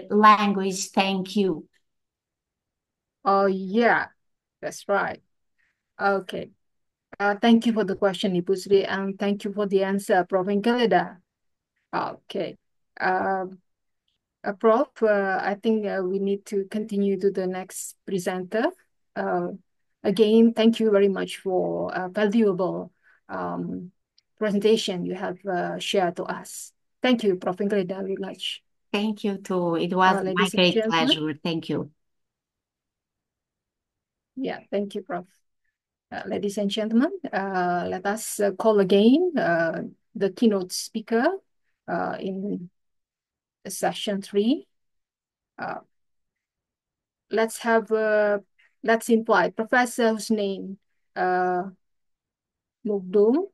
language, thank you. Oh, yeah, that's right. Okay. Thank you for the question, Ibu Sri, and thank you for the answer, Prof. Enkeleda. Okay. Prof, I think we need to continue to the next presenter. Again, thank you very much for a valuable presentation you have shared to us. Thank you, Prof. Enkeleda, very much. Thank you too. It was my great gentlemen. pleasure. Thank you. Yeah, thank you, Prof. Ladies and gentlemen, let us call again the keynote speaker in session 3. Let's invite Professor Husnain Mugdum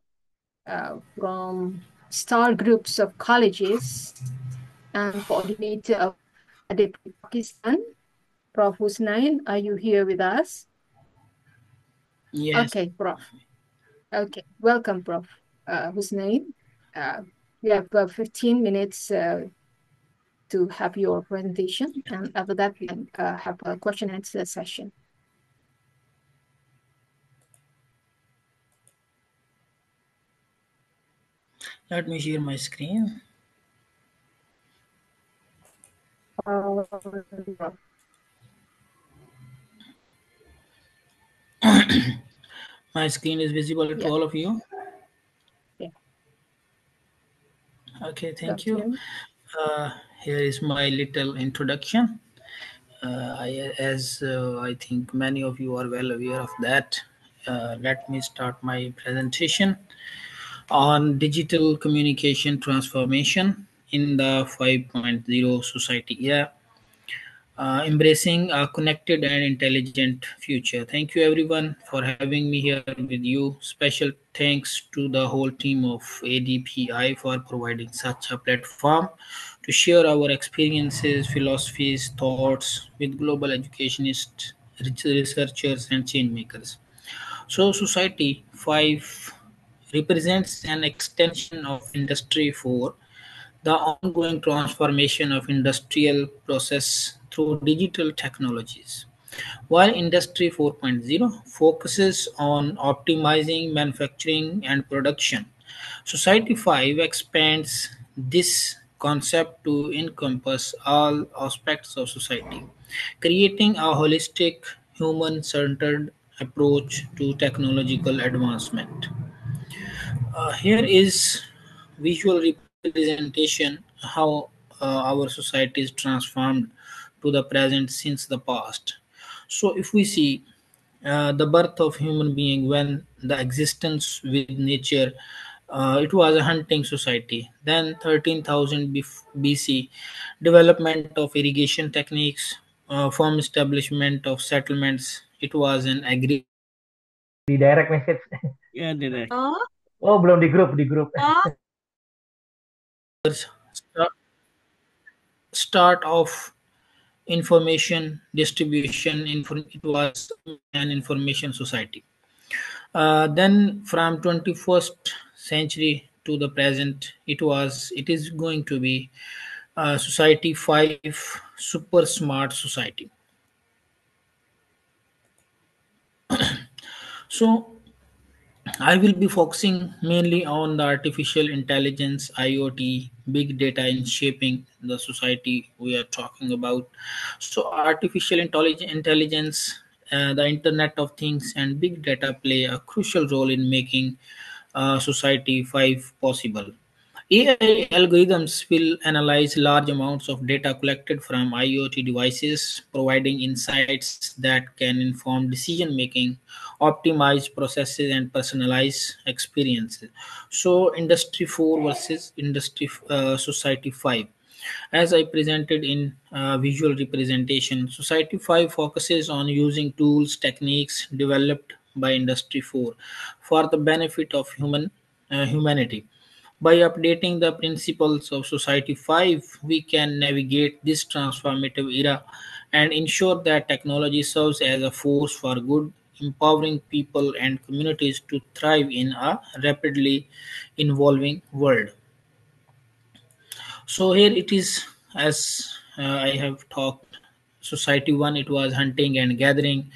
from Star Groups of Colleges and coordinator of ADP Pakistan. Prof. Husnain, are you here with us? Yes. Okay, Prof. Okay, welcome, Prof. Husnain. We have 15 minutes to have your presentation, and after that we can have a question and answer session. Let me share my screen. My screen is visible to all of you. Okay, thank you. Here is my little introduction. I think many of you are well aware of that. Let me start my presentation on digital communication transformation in the 5.0 society era, embracing a connected and intelligent future. Thank you everyone for having me here with you. Special thanks to the whole team of ADPI for providing such a platform to share our experiences, philosophies, thoughts with global educationists, researchers, and change makers. So, Society 5 represents an extension of Industry 4, the ongoing transformation of industrial process through digital technologies. While Industry 4.0 focuses on optimizing manufacturing and production, Society 5 expands this concept to encompass all aspects of society, creating a holistic, human centered approach to technological advancement. Here is visual representation how our society is transformed to the present since the past. So if we see the birth of human being when the existence with nature, it was a hunting society. Then 13,000 BC, development of irrigation techniques, firm establishment of settlements. It was an agri Di direct message. Ya, direct. Oh, belum di grup. start of information distribution. It was an information society. Then from 21st century to the present, it is going to be society 5, super smart society. So I will be focusing mainly on the artificial intelligence, IoT, big data in shaping the society we are talking about. So, intelligence, the Internet of Things, and big data play a crucial role in making Society 5 possible. AI algorithms will analyze large amounts of data collected from IoT devices, providing insights that can inform decision making, optimize processes, and personalize experiences. So, Industry 4 versus Society 5. As I presented in visual representation, Society 5 focuses on using tools, techniques developed by Industry 4 for the benefit of humanity. By updating the principles of Society 5, we can navigate this transformative era and ensure that technology serves as a force for good, empowering people and communities to thrive in a rapidly evolving world. So here it is, as I have talked. Society 1, it was hunting and gathering.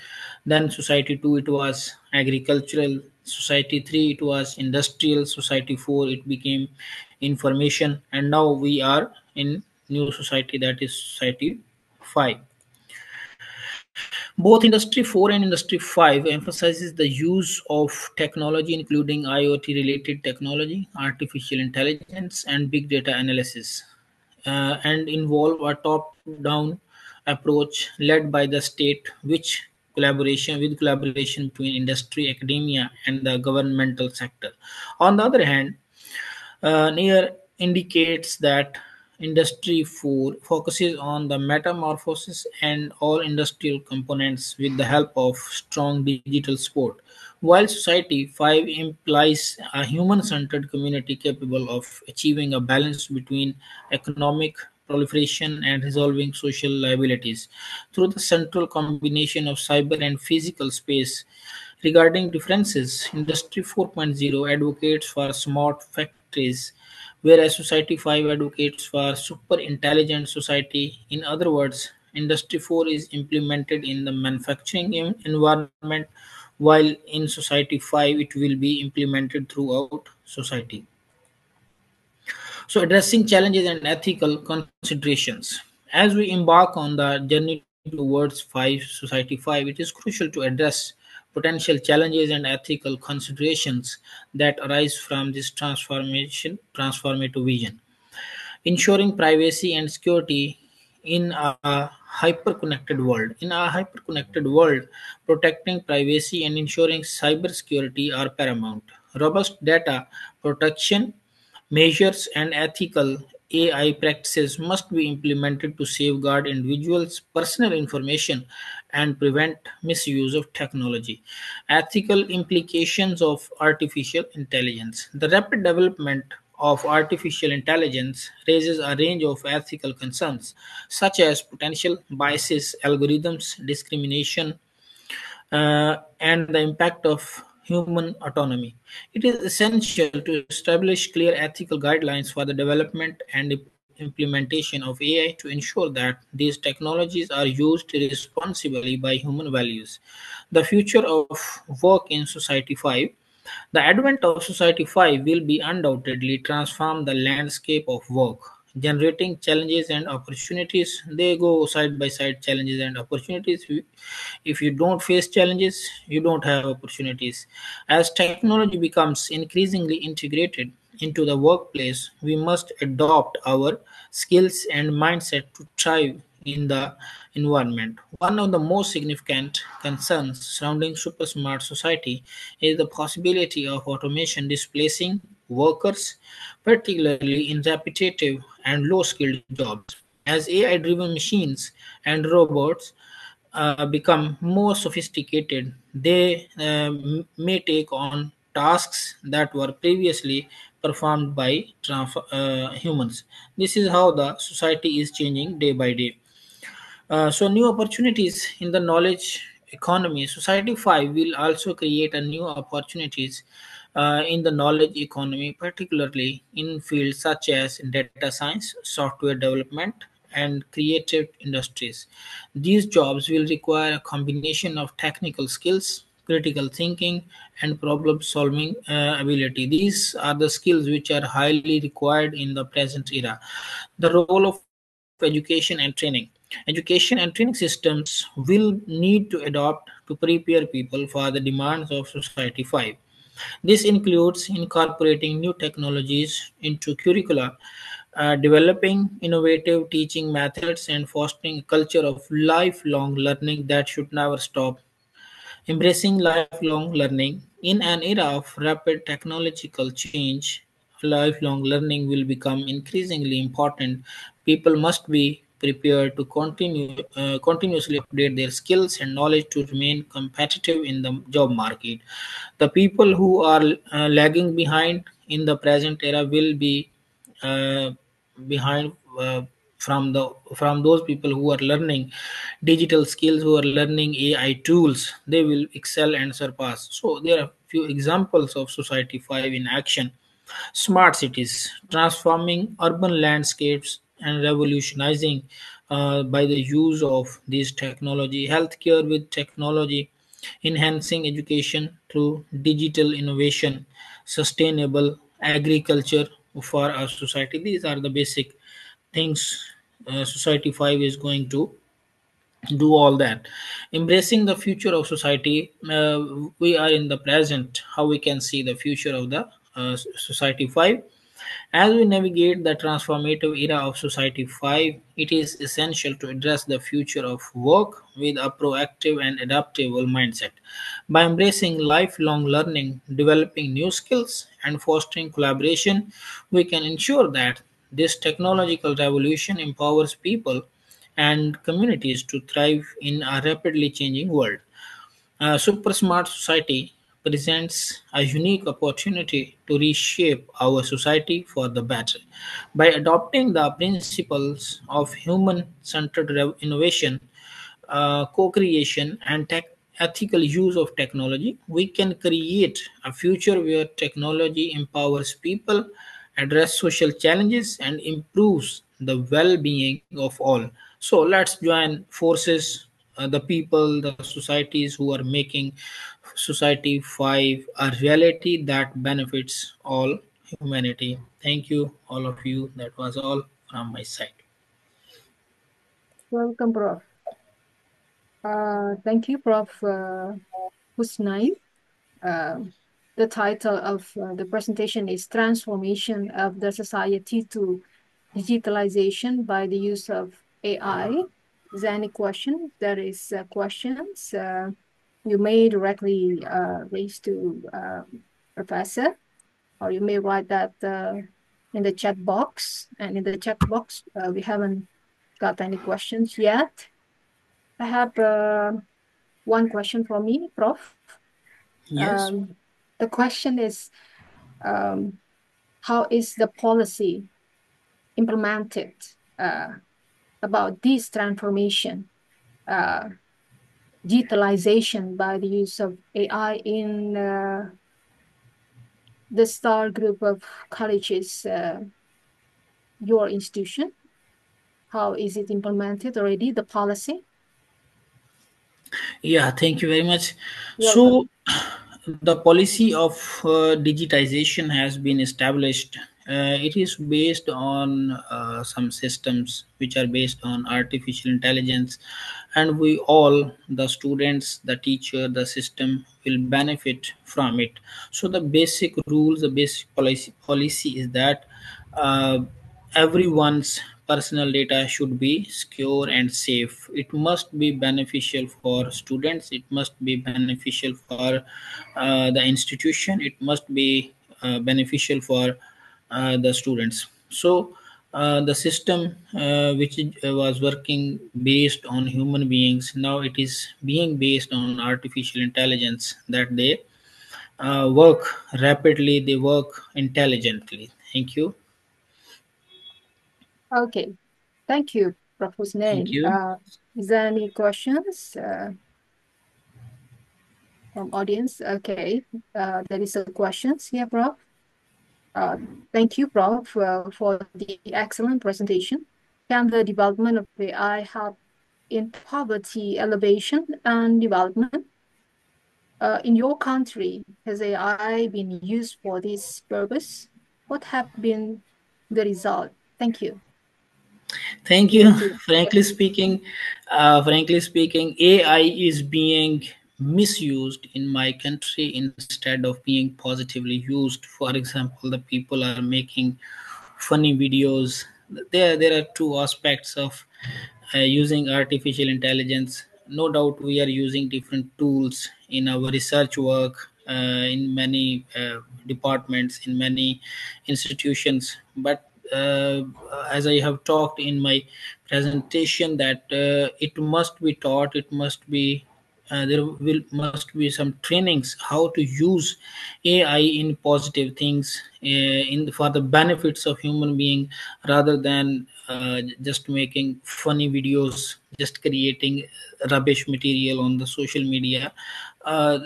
Then Society 2, it was agricultural. Society 3, it was industrial. Society 4, it became information. And now we are in new society, that is Society 5. Both Industry 4 and Industry 5 emphasizes the use of technology, including IoT related technology, artificial intelligence, and big data analysis, and involve a top-down approach led by the state, which collaboration between industry, academia, and the governmental sector. On the other hand, near indicates that Industry 4 focuses on the metamorphosis and all industrial components with the help of strong digital support, while Society 5 implies a human centered community capable of achieving a balance between economic proliferation and resolving social liabilities through the central combination of cyber and physical space. Regarding differences, Industry 4.0 advocates for smart factories whereas Society 5 advocates for super intelligent society. In other words, Industry 4 is implemented in the manufacturing environment, while in Society 5 it will be implemented throughout society. So, addressing challenges and ethical considerations. As we embark on the journey towards 5 Society 5, it is crucial to address potential challenges and ethical considerations that arise from this transformative vision. Ensuring privacy and security in a hyper-connected world. In a hyper-connected world, protecting privacy and ensuring cybersecurity are paramount. Robust data protection measures and ethical AI practices must be implemented to safeguard individuals' personal information and prevent misuse of technology. Ethical implications of artificial intelligence. The rapid development of artificial intelligence raises a range of ethical concerns, such as potential biases, algorithms, discrimination, and the impact of human autonomy. It is essential to establish clear ethical guidelines for the development and implementation of AI to ensure that these technologies are used responsibly by human values. The future of work in Society 5. The advent of Society 5 will be undoubtedly transform the landscape of work, generating challenges and opportunities. They go side by side, challenges and opportunities. If you don't face challenges, you don't have opportunities. As technology becomes increasingly integrated into the workplace, we must adopt our skills and mindset to thrive in the environment. One of the most significant concerns surrounding super smart society is the possibility of automation displacing workers, particularly in repetitive and low skilled jobs. As AI driven machines and robots become more sophisticated, they may take on tasks that were previously performed by humans. This is how the society is changing day by day. So, new opportunities in the knowledge economy. Society 5 will also create a new opportunities in the knowledge economy, particularly in fields such as data science, software development, and creative industries. These jobs will require a combination of technical skills, critical thinking, and problem solving ability. These are the skills which are highly required in the present era. The role of education and training. Education and training systems will need to adopt to prepare people for the demands of Society 5. This includes incorporating new technologies into curricula, developing innovative teaching methods, and fostering a culture of lifelong learning that should never stop. Embracing lifelong learning. In an era of rapid technological change, lifelong learning will become increasingly important. People must be prepared to continuously update their skills and knowledge to remain competitive in the job market. The people who are lagging behind in the present era will be uh, behind from those people who are learning digital skills, who are learning AI tools. They will excel and surpass. So there are few examples of Society 5 in action. Smart cities, transforming urban landscapes and revolutionizing by the use of this technology. Healthcare with technology, enhancing education through digital innovation, sustainable agriculture for our society. These are the basic things Society 5 is going to do all that. Embracing the future of society. We are in the present, how we can see the future of the Society 5. As we navigate the transformative era of Society 5, it is essential to address the future of work with a proactive and adaptable mindset. By embracing lifelong learning, developing new skills, and fostering collaboration, we can ensure that this technological revolution empowers people and communities to thrive in a rapidly changing world. A super smart society presents a unique opportunity to reshape our society for the better. By adopting the principles of human centered innovation, co creation, and ethical use of technology, we can create a future where technology empowers people address social challenges, and improves the well-being of all. So let's join forces, the people, the societies who are making Society 5 a reality that benefits all humanity. Thank you, all of you. That was all from my side. Welcome, Prof. Thank you, Prof. Husnain. The title of the presentation is Transformation of the Society to Digitalization by the Use of AI. Is there any question? There is questions. You may directly raise to Professor, or you may write that in the chat box. And in the chat box, we haven't got any questions yet. I have one question for me, Prof. Yes. The question is, how is the policy implemented about this transformation, digitalization by the use of AI in the STAR group of colleges, your institution? How is it implemented already, the policy? Yeah, thank you very much. Welcome. So, the policy of digitization has been established. It is based on some systems which are based on artificial intelligence, and we all, the students, the teacher, the system, will benefit from it. So, the basic rules, the basic policy is that uh, everyone's personal data should be secure and safe. It must be beneficial for students, it must be beneficial for the institution, it must be beneficial for the students. So the system which was working based on human beings, now it is being based on artificial intelligence, that they work rapidly, they work intelligently. Thank you. Okay, thank you, Prof. Thank Husnain. you. Is there any questions from audience? Okay, there is a questions here, Prof. Thank you, Prof, for the excellent presentation. Can the development of AI help in poverty elevation and development? In your country, has AI been used for this purpose? What have been the result? Thank you. Thank Over you. to Frankly speaking, AI is being misused in my country instead of being positively used. For example, the people are making funny videos. There are two aspects of using artificial intelligence. No doubt, we are using different tools in our research work, in many departments, in many institutions. But as I have talked in my presentation, that it must be taught, it must be there will must be some trainings how to use AI in positive things, in for the benefits of human being, rather than just making funny videos, just creating rubbish material on the social media. uh,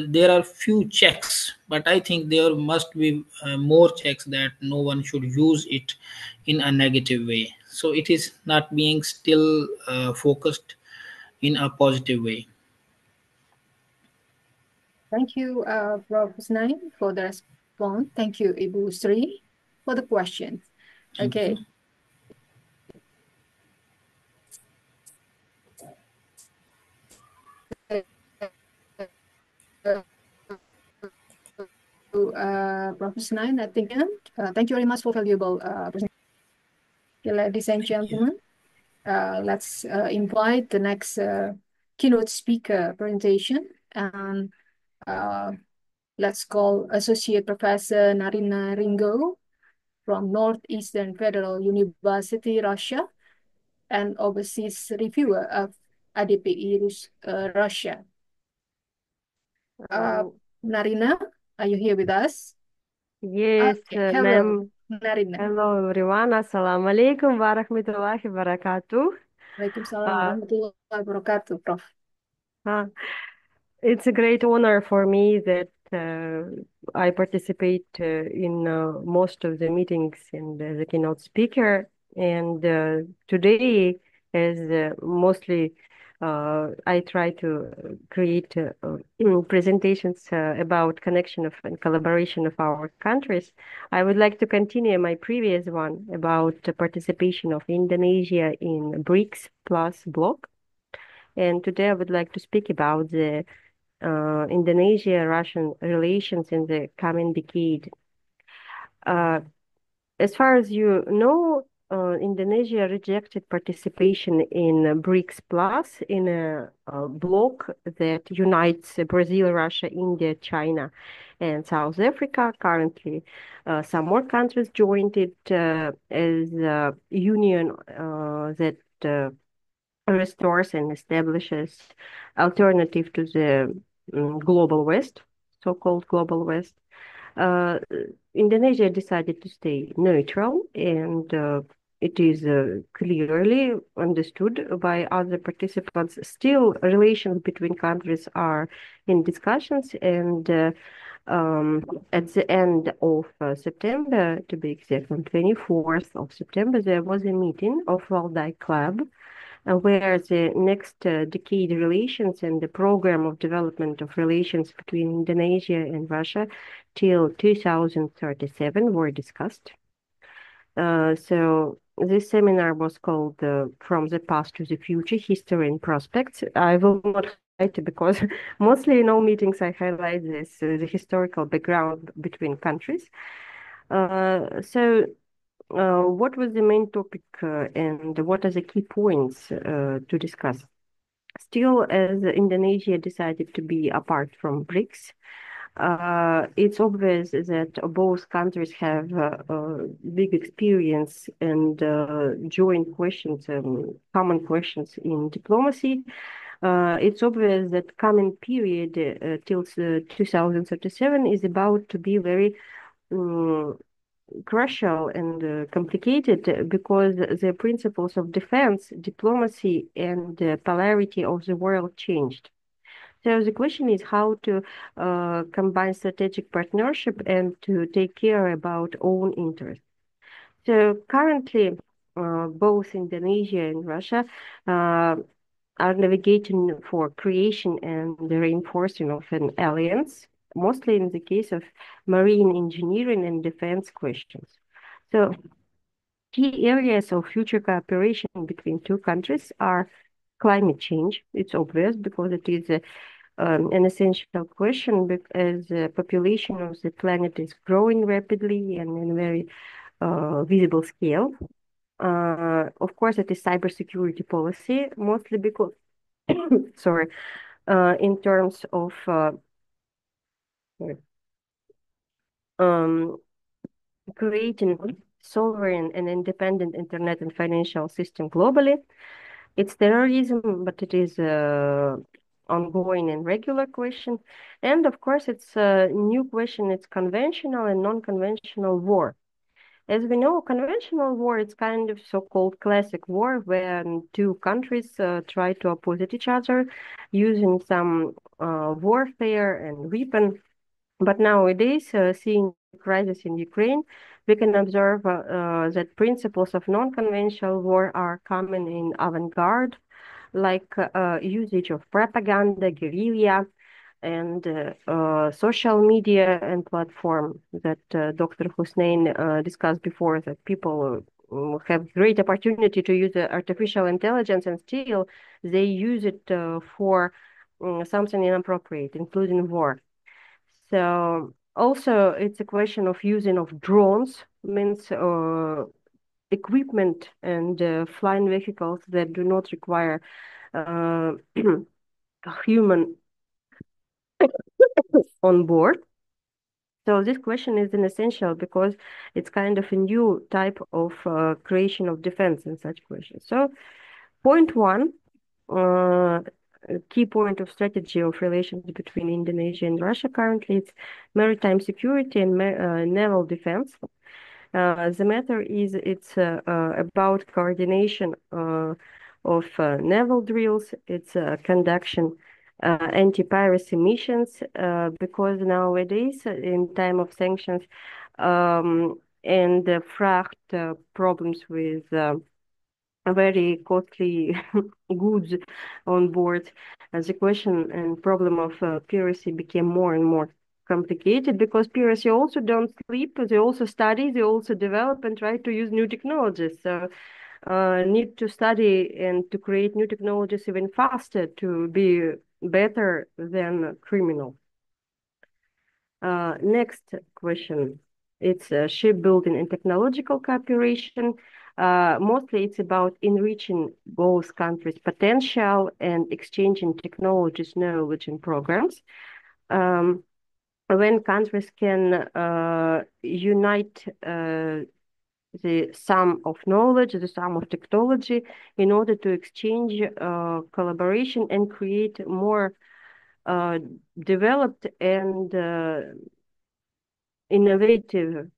there are few checks, but I think there must be more checks, that no one should use it in a negative way. So it is not being still focused in a positive way. Thank you, Prof. Husnain, for the response. Thank you, Ibu Sri, for the question. Thank you. Okay. Prof. Husnain, I think, thank you very much for valuable presentation. Ladies and gentlemen, let's invite the next keynote speaker presentation, and let's call Associate Professor Narina Ringo from Northeastern Federal University, Russia, and Overseas Reviewer of ADPI Russia. Narina, are you here with us? Yes, Okay. Hello, ma'am. Narina. Hello, everyone. Assalamu alaikum wa rahmatullahi wa barakatuh. Waalaikumsalam warahmatullahi wabarakatuh, Prof. Uh, it's a great honor for me that I participate in most of the meetings and as a keynote speaker. And today, as mostly I try to create presentations about connection of and collaboration of our countries. I would like to continue my previous one about the participation of Indonesia in BRICS plus bloc. And today I would like to speak about the Indonesia-Russian relations in the coming decade. Uh, as far as you know, Indonesia rejected participation in BRICS Plus in a bloc that unites Brazil, Russia, India, China, and South Africa. Currently, some more countries joined it as a union that restores and establishes alternative to the global West, so-called global West. Uh, Indonesia decided to stay neutral, and it is clearly understood by other participants. Still, relations between countries are in discussions, and at the end of September, to be exact, on 24th of September, there was a meeting of Valdai Club where the next decade relations and the program of development of relations between Indonesia and Russia till 2037 were discussed. So this seminar was called From the Past to the Future, History and Prospects. I will not highlight because mostly in all meetings I highlight this, the historical background between countries. What was the main topic and what are the key points to discuss? Still, as Indonesia decided to be apart from BRICS, it's obvious that both countries have big experience and joint questions, common questions in diplomacy. It's obvious that coming period till 2037 is about to be very crucial and complicated because the principles of defense, diplomacy, and the polarity of the world changed. So the question is how to combine strategic partnership and to take care about own interests. So currently, both Indonesia and Russia are navigating for creation and the reinforcing of an alliance, mostly in the case of marine engineering and defense questions. So key areas of future cooperation between two countries are climate change. It's obvious because it is an essential question as the population of the planet is growing rapidly and in a very visible scale. Of course, it is cybersecurity policy, mostly because, sorry, in terms of creating sovereign and independent internet and financial system globally. It's terrorism, but it is ongoing and regular question. And of course, it's a new question. It's conventional and non-conventional war. As we know, conventional war is kind of so-called classic war when two countries try to oppose each other using some warfare and weapon. But nowadays, seeing the crisis in Ukraine, we can observe that principles of non-conventional war are coming in avant-garde, like usage of propaganda, guerrilla, and social media and platform that Dr. Hussein discussed before, that people have great opportunity to use artificial intelligence and still they use it for something inappropriate, including war. So also it's a question of using of drones, means equipment and flying vehicles that do not require human on board. So this question is an essential because it's kind of a new type of creation of defense in such questions. So point one, key point of strategy of relations between Indonesia and Russia currently, it's maritime security and naval defense. The matter is it's about coordination of naval drills, it's conduction anti-piracy missions because nowadays, in time of sanctions and fraud problems with very costly goods on board, the question and problem of piracy became more and more complicated because piracy also don't sleep. They also study, they also develop and try to use new technologies. So need to study and to create new technologies even faster to be better than criminal. Next question. It's shipbuilding and technological cooperation. Mostly it's about enriching both countries' potential and exchanging technologies, knowledge, and programs. When countries can unite the sum of knowledge, the sum of technology, in order to exchange collaboration and create more developed and innovative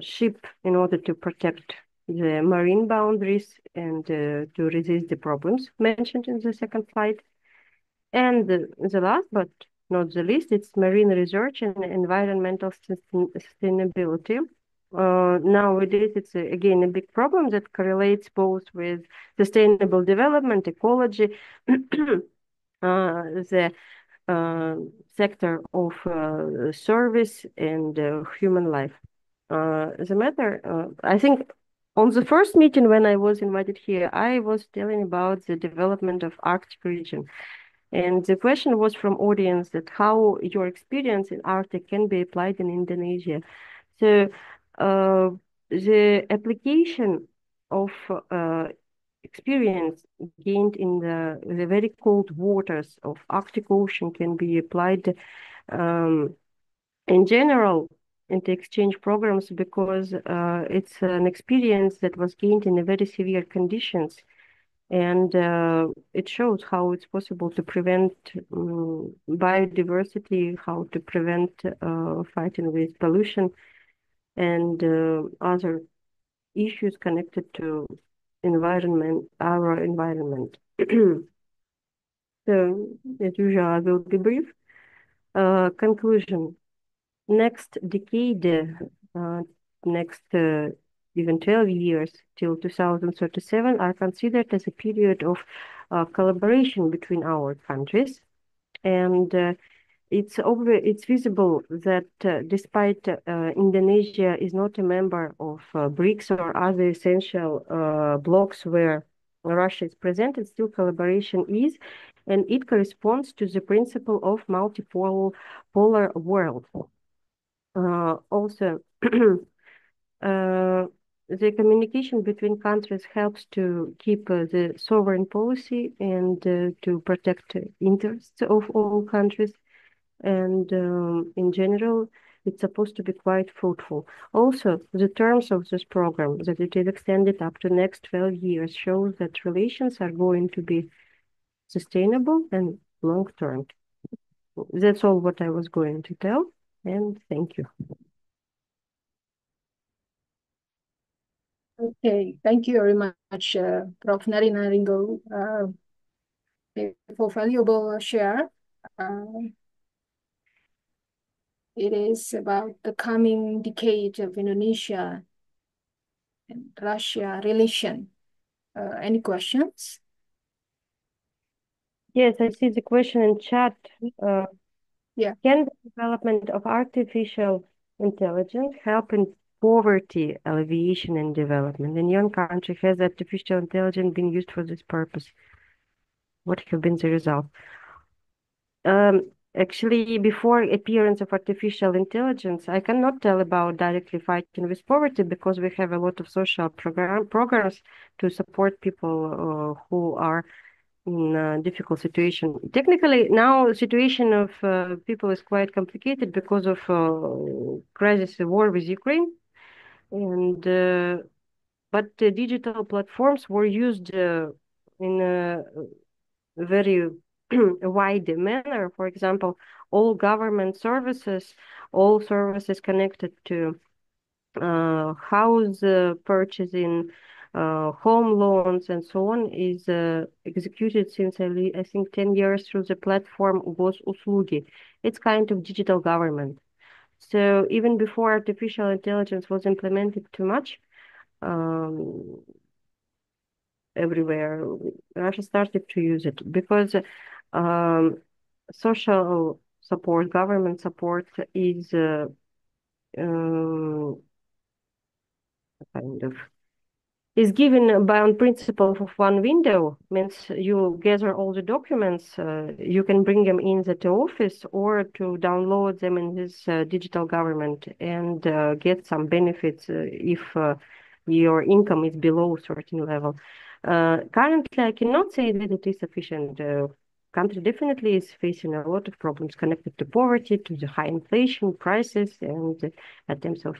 ship in order to protect the marine boundaries and to resist the problems mentioned in the second slide. And the last but not the least, it's marine research and environmental sustainability. Nowadays, it's again a big problem that correlates both with sustainable development, ecology, the sector of service and human life. The matter, I think on the first meeting when I was invited here, I was telling about the development of Arctic region. And the question was from audience that how your experience in Arctic can be applied in Indonesia. So the application of experience gained in the very cold waters of Arctic Ocean can be applied in general in the exchange programs because it's an experience that was gained in a very severe conditions. And it shows how it's possible to prevent biodiversity, how to prevent fighting with pollution and other issues connected to environment, our environment. So, as usual, I will be brief. Conclusion. Next decade, next even 12 years till 2037 are considered as a period of collaboration between our countries. And it's visible that despite Indonesia is not a member of BRICS or other essential blocs where Russia is present, still collaboration is, and it corresponds to the principle of multipolar world. Also, the communication between countries helps to keep the sovereign policy and to protect interests of all countries. And in general, it's supposed to be quite fruitful. Also, the terms of this program, that it is extended up to next 12 years, shows that relations are going to be sustainable and long-term. That's all what I was going to tell, and thank you. Okay, thank you very much, Prof. Narinaringo, for valuable share. It is about the coming decade of Indonesia and Russia relation. Any questions? Yes, I see the question in chat. Yeah. Can the development of artificial intelligence help in poverty alleviation and development? In your country, has artificial intelligence been used for this purpose? What have been the results? Actually, before appearance of artificial intelligence, I cannot tell about directly fighting with poverty because we have a lot of social programs to support people who are in a difficult situation. Technically, now the situation of people is quite complicated because of crisis, war with Ukraine, and but digital platforms were used in a very wide manner. For example, all government services, all services connected to house purchasing, home loans and so on is executed since I think 10 years through the platform Gosuslugi. It's kind of digital government. So even before artificial intelligence was implemented too much, um, everywhere, Russia started to use it because um, social support, government support is um, kind of is given by on principle of one window. Means you gather all the documents, you can bring them in the office or to download them in this digital government and get some benefits if your income is below a certain level. Currently, I cannot say that it is sufficient. Country definitely is facing a lot of problems connected to poverty, to the high inflation prices, and attempts of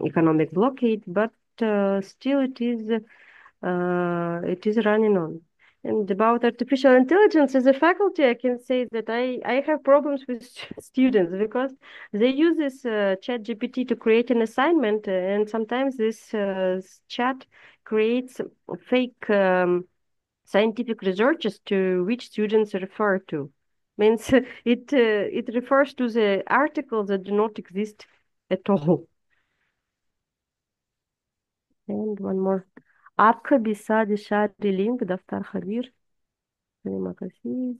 economic blockade, but still it is running on. And about artificial intelligence as a faculty, I can say that I have problems with students because they use this chat GPT to create an assignment, and sometimes this chat creates fake scientific researches to which students refer to. Means it refers to the articles that do not exist at all. And one more. आपका bisa di-share link daftar khadir. Terima kasih.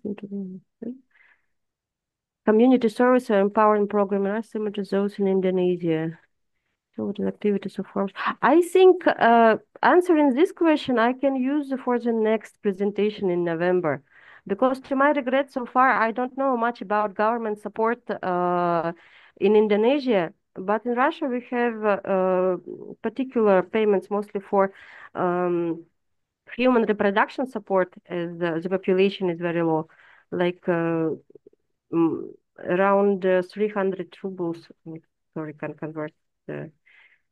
Community service or empowering program are similar to those in Indonesia. So what activities of forms? I think answering this question I can use for the next presentation in November. Because to my regret, so far, I don't know much about government support in Indonesia. But in Russia, we have particular payments mostly for human reproduction support as the population is very low, like around 300 rubles. Sorry, can convert.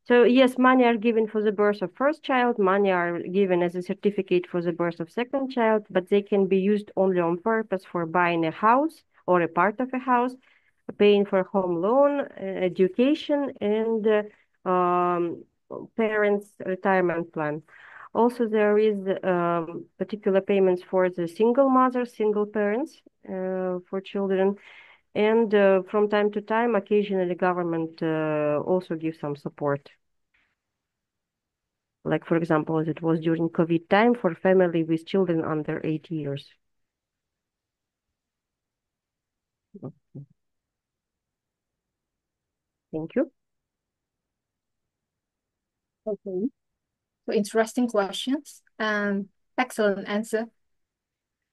So yes, money are given for the birth of first child, money are given as a certificate for the birth of second child, but they can be used only on purpose for buying a house or a part of a house, paying for home loan, education, and parents' retirement plan. Also, there is particular payments for the single mothers, single parents for children. And from time to time, occasionally government also gives some support. Like, for example, as it was during COVID time for family with children under 8 years. Thank you. Okay. So interesting questions and excellent answer.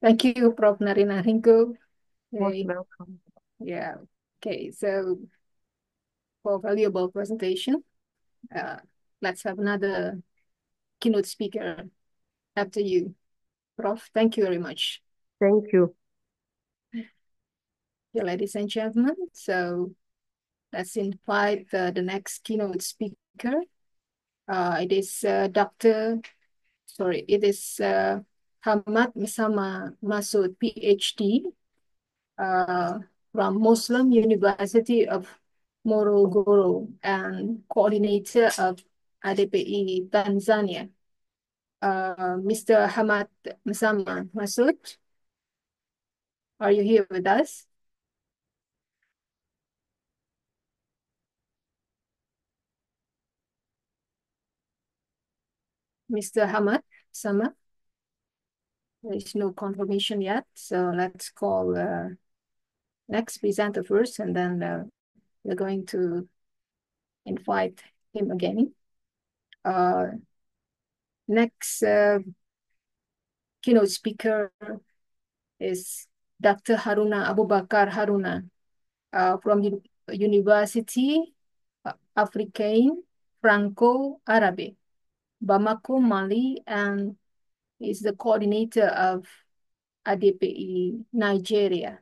Thank you, Prof. Narina Ringo. Most Okay. welcome. Yeah. Okay. So for valuable presentation, let's have another keynote speaker after you, Prof. Thank you very much. Thank you. Yeah, ladies and gentlemen, so let's invite the next keynote speaker. It is Hamad Misama Masood, PhD, from Muslim University of Morogoro and coordinator of ADPI Tanzania. Mr. Hamad Misama Masood, are you here with us? Mr. Hamad Sama? There is no confirmation yet, so let's call next presenter first, and then we're going to invite him again. Next keynote speaker is Dr. Haruna Abubakar Haruna from University Africaine Franco-Arabe, Bamako, Mali, and is the coordinator of ADPI Nigeria.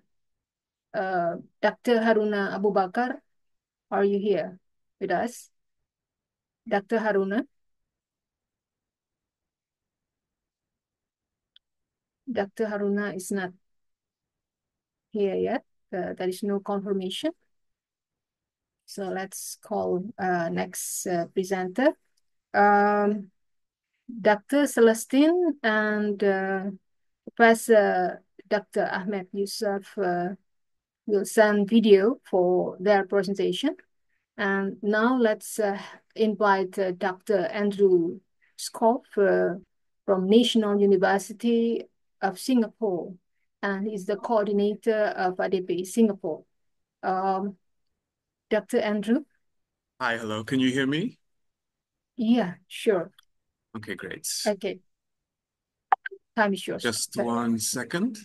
Dr. Haruna Abubakar, are you here with us? Dr. Haruna? Dr. Haruna is not here yet. There is no confirmation. So let's call next presenter. Dr. Celestine and Professor Dr. Ahmed Yusuf will send video for their presentation. And now let's invite Dr. Andrew Scott from National University of Singapore, and he's the coordinator of ADP Singapore. Dr. Andrew? Hi, hello. Can you hear me? Yeah, sure. Okay, great. Okay. Time is yours. Just 1 second.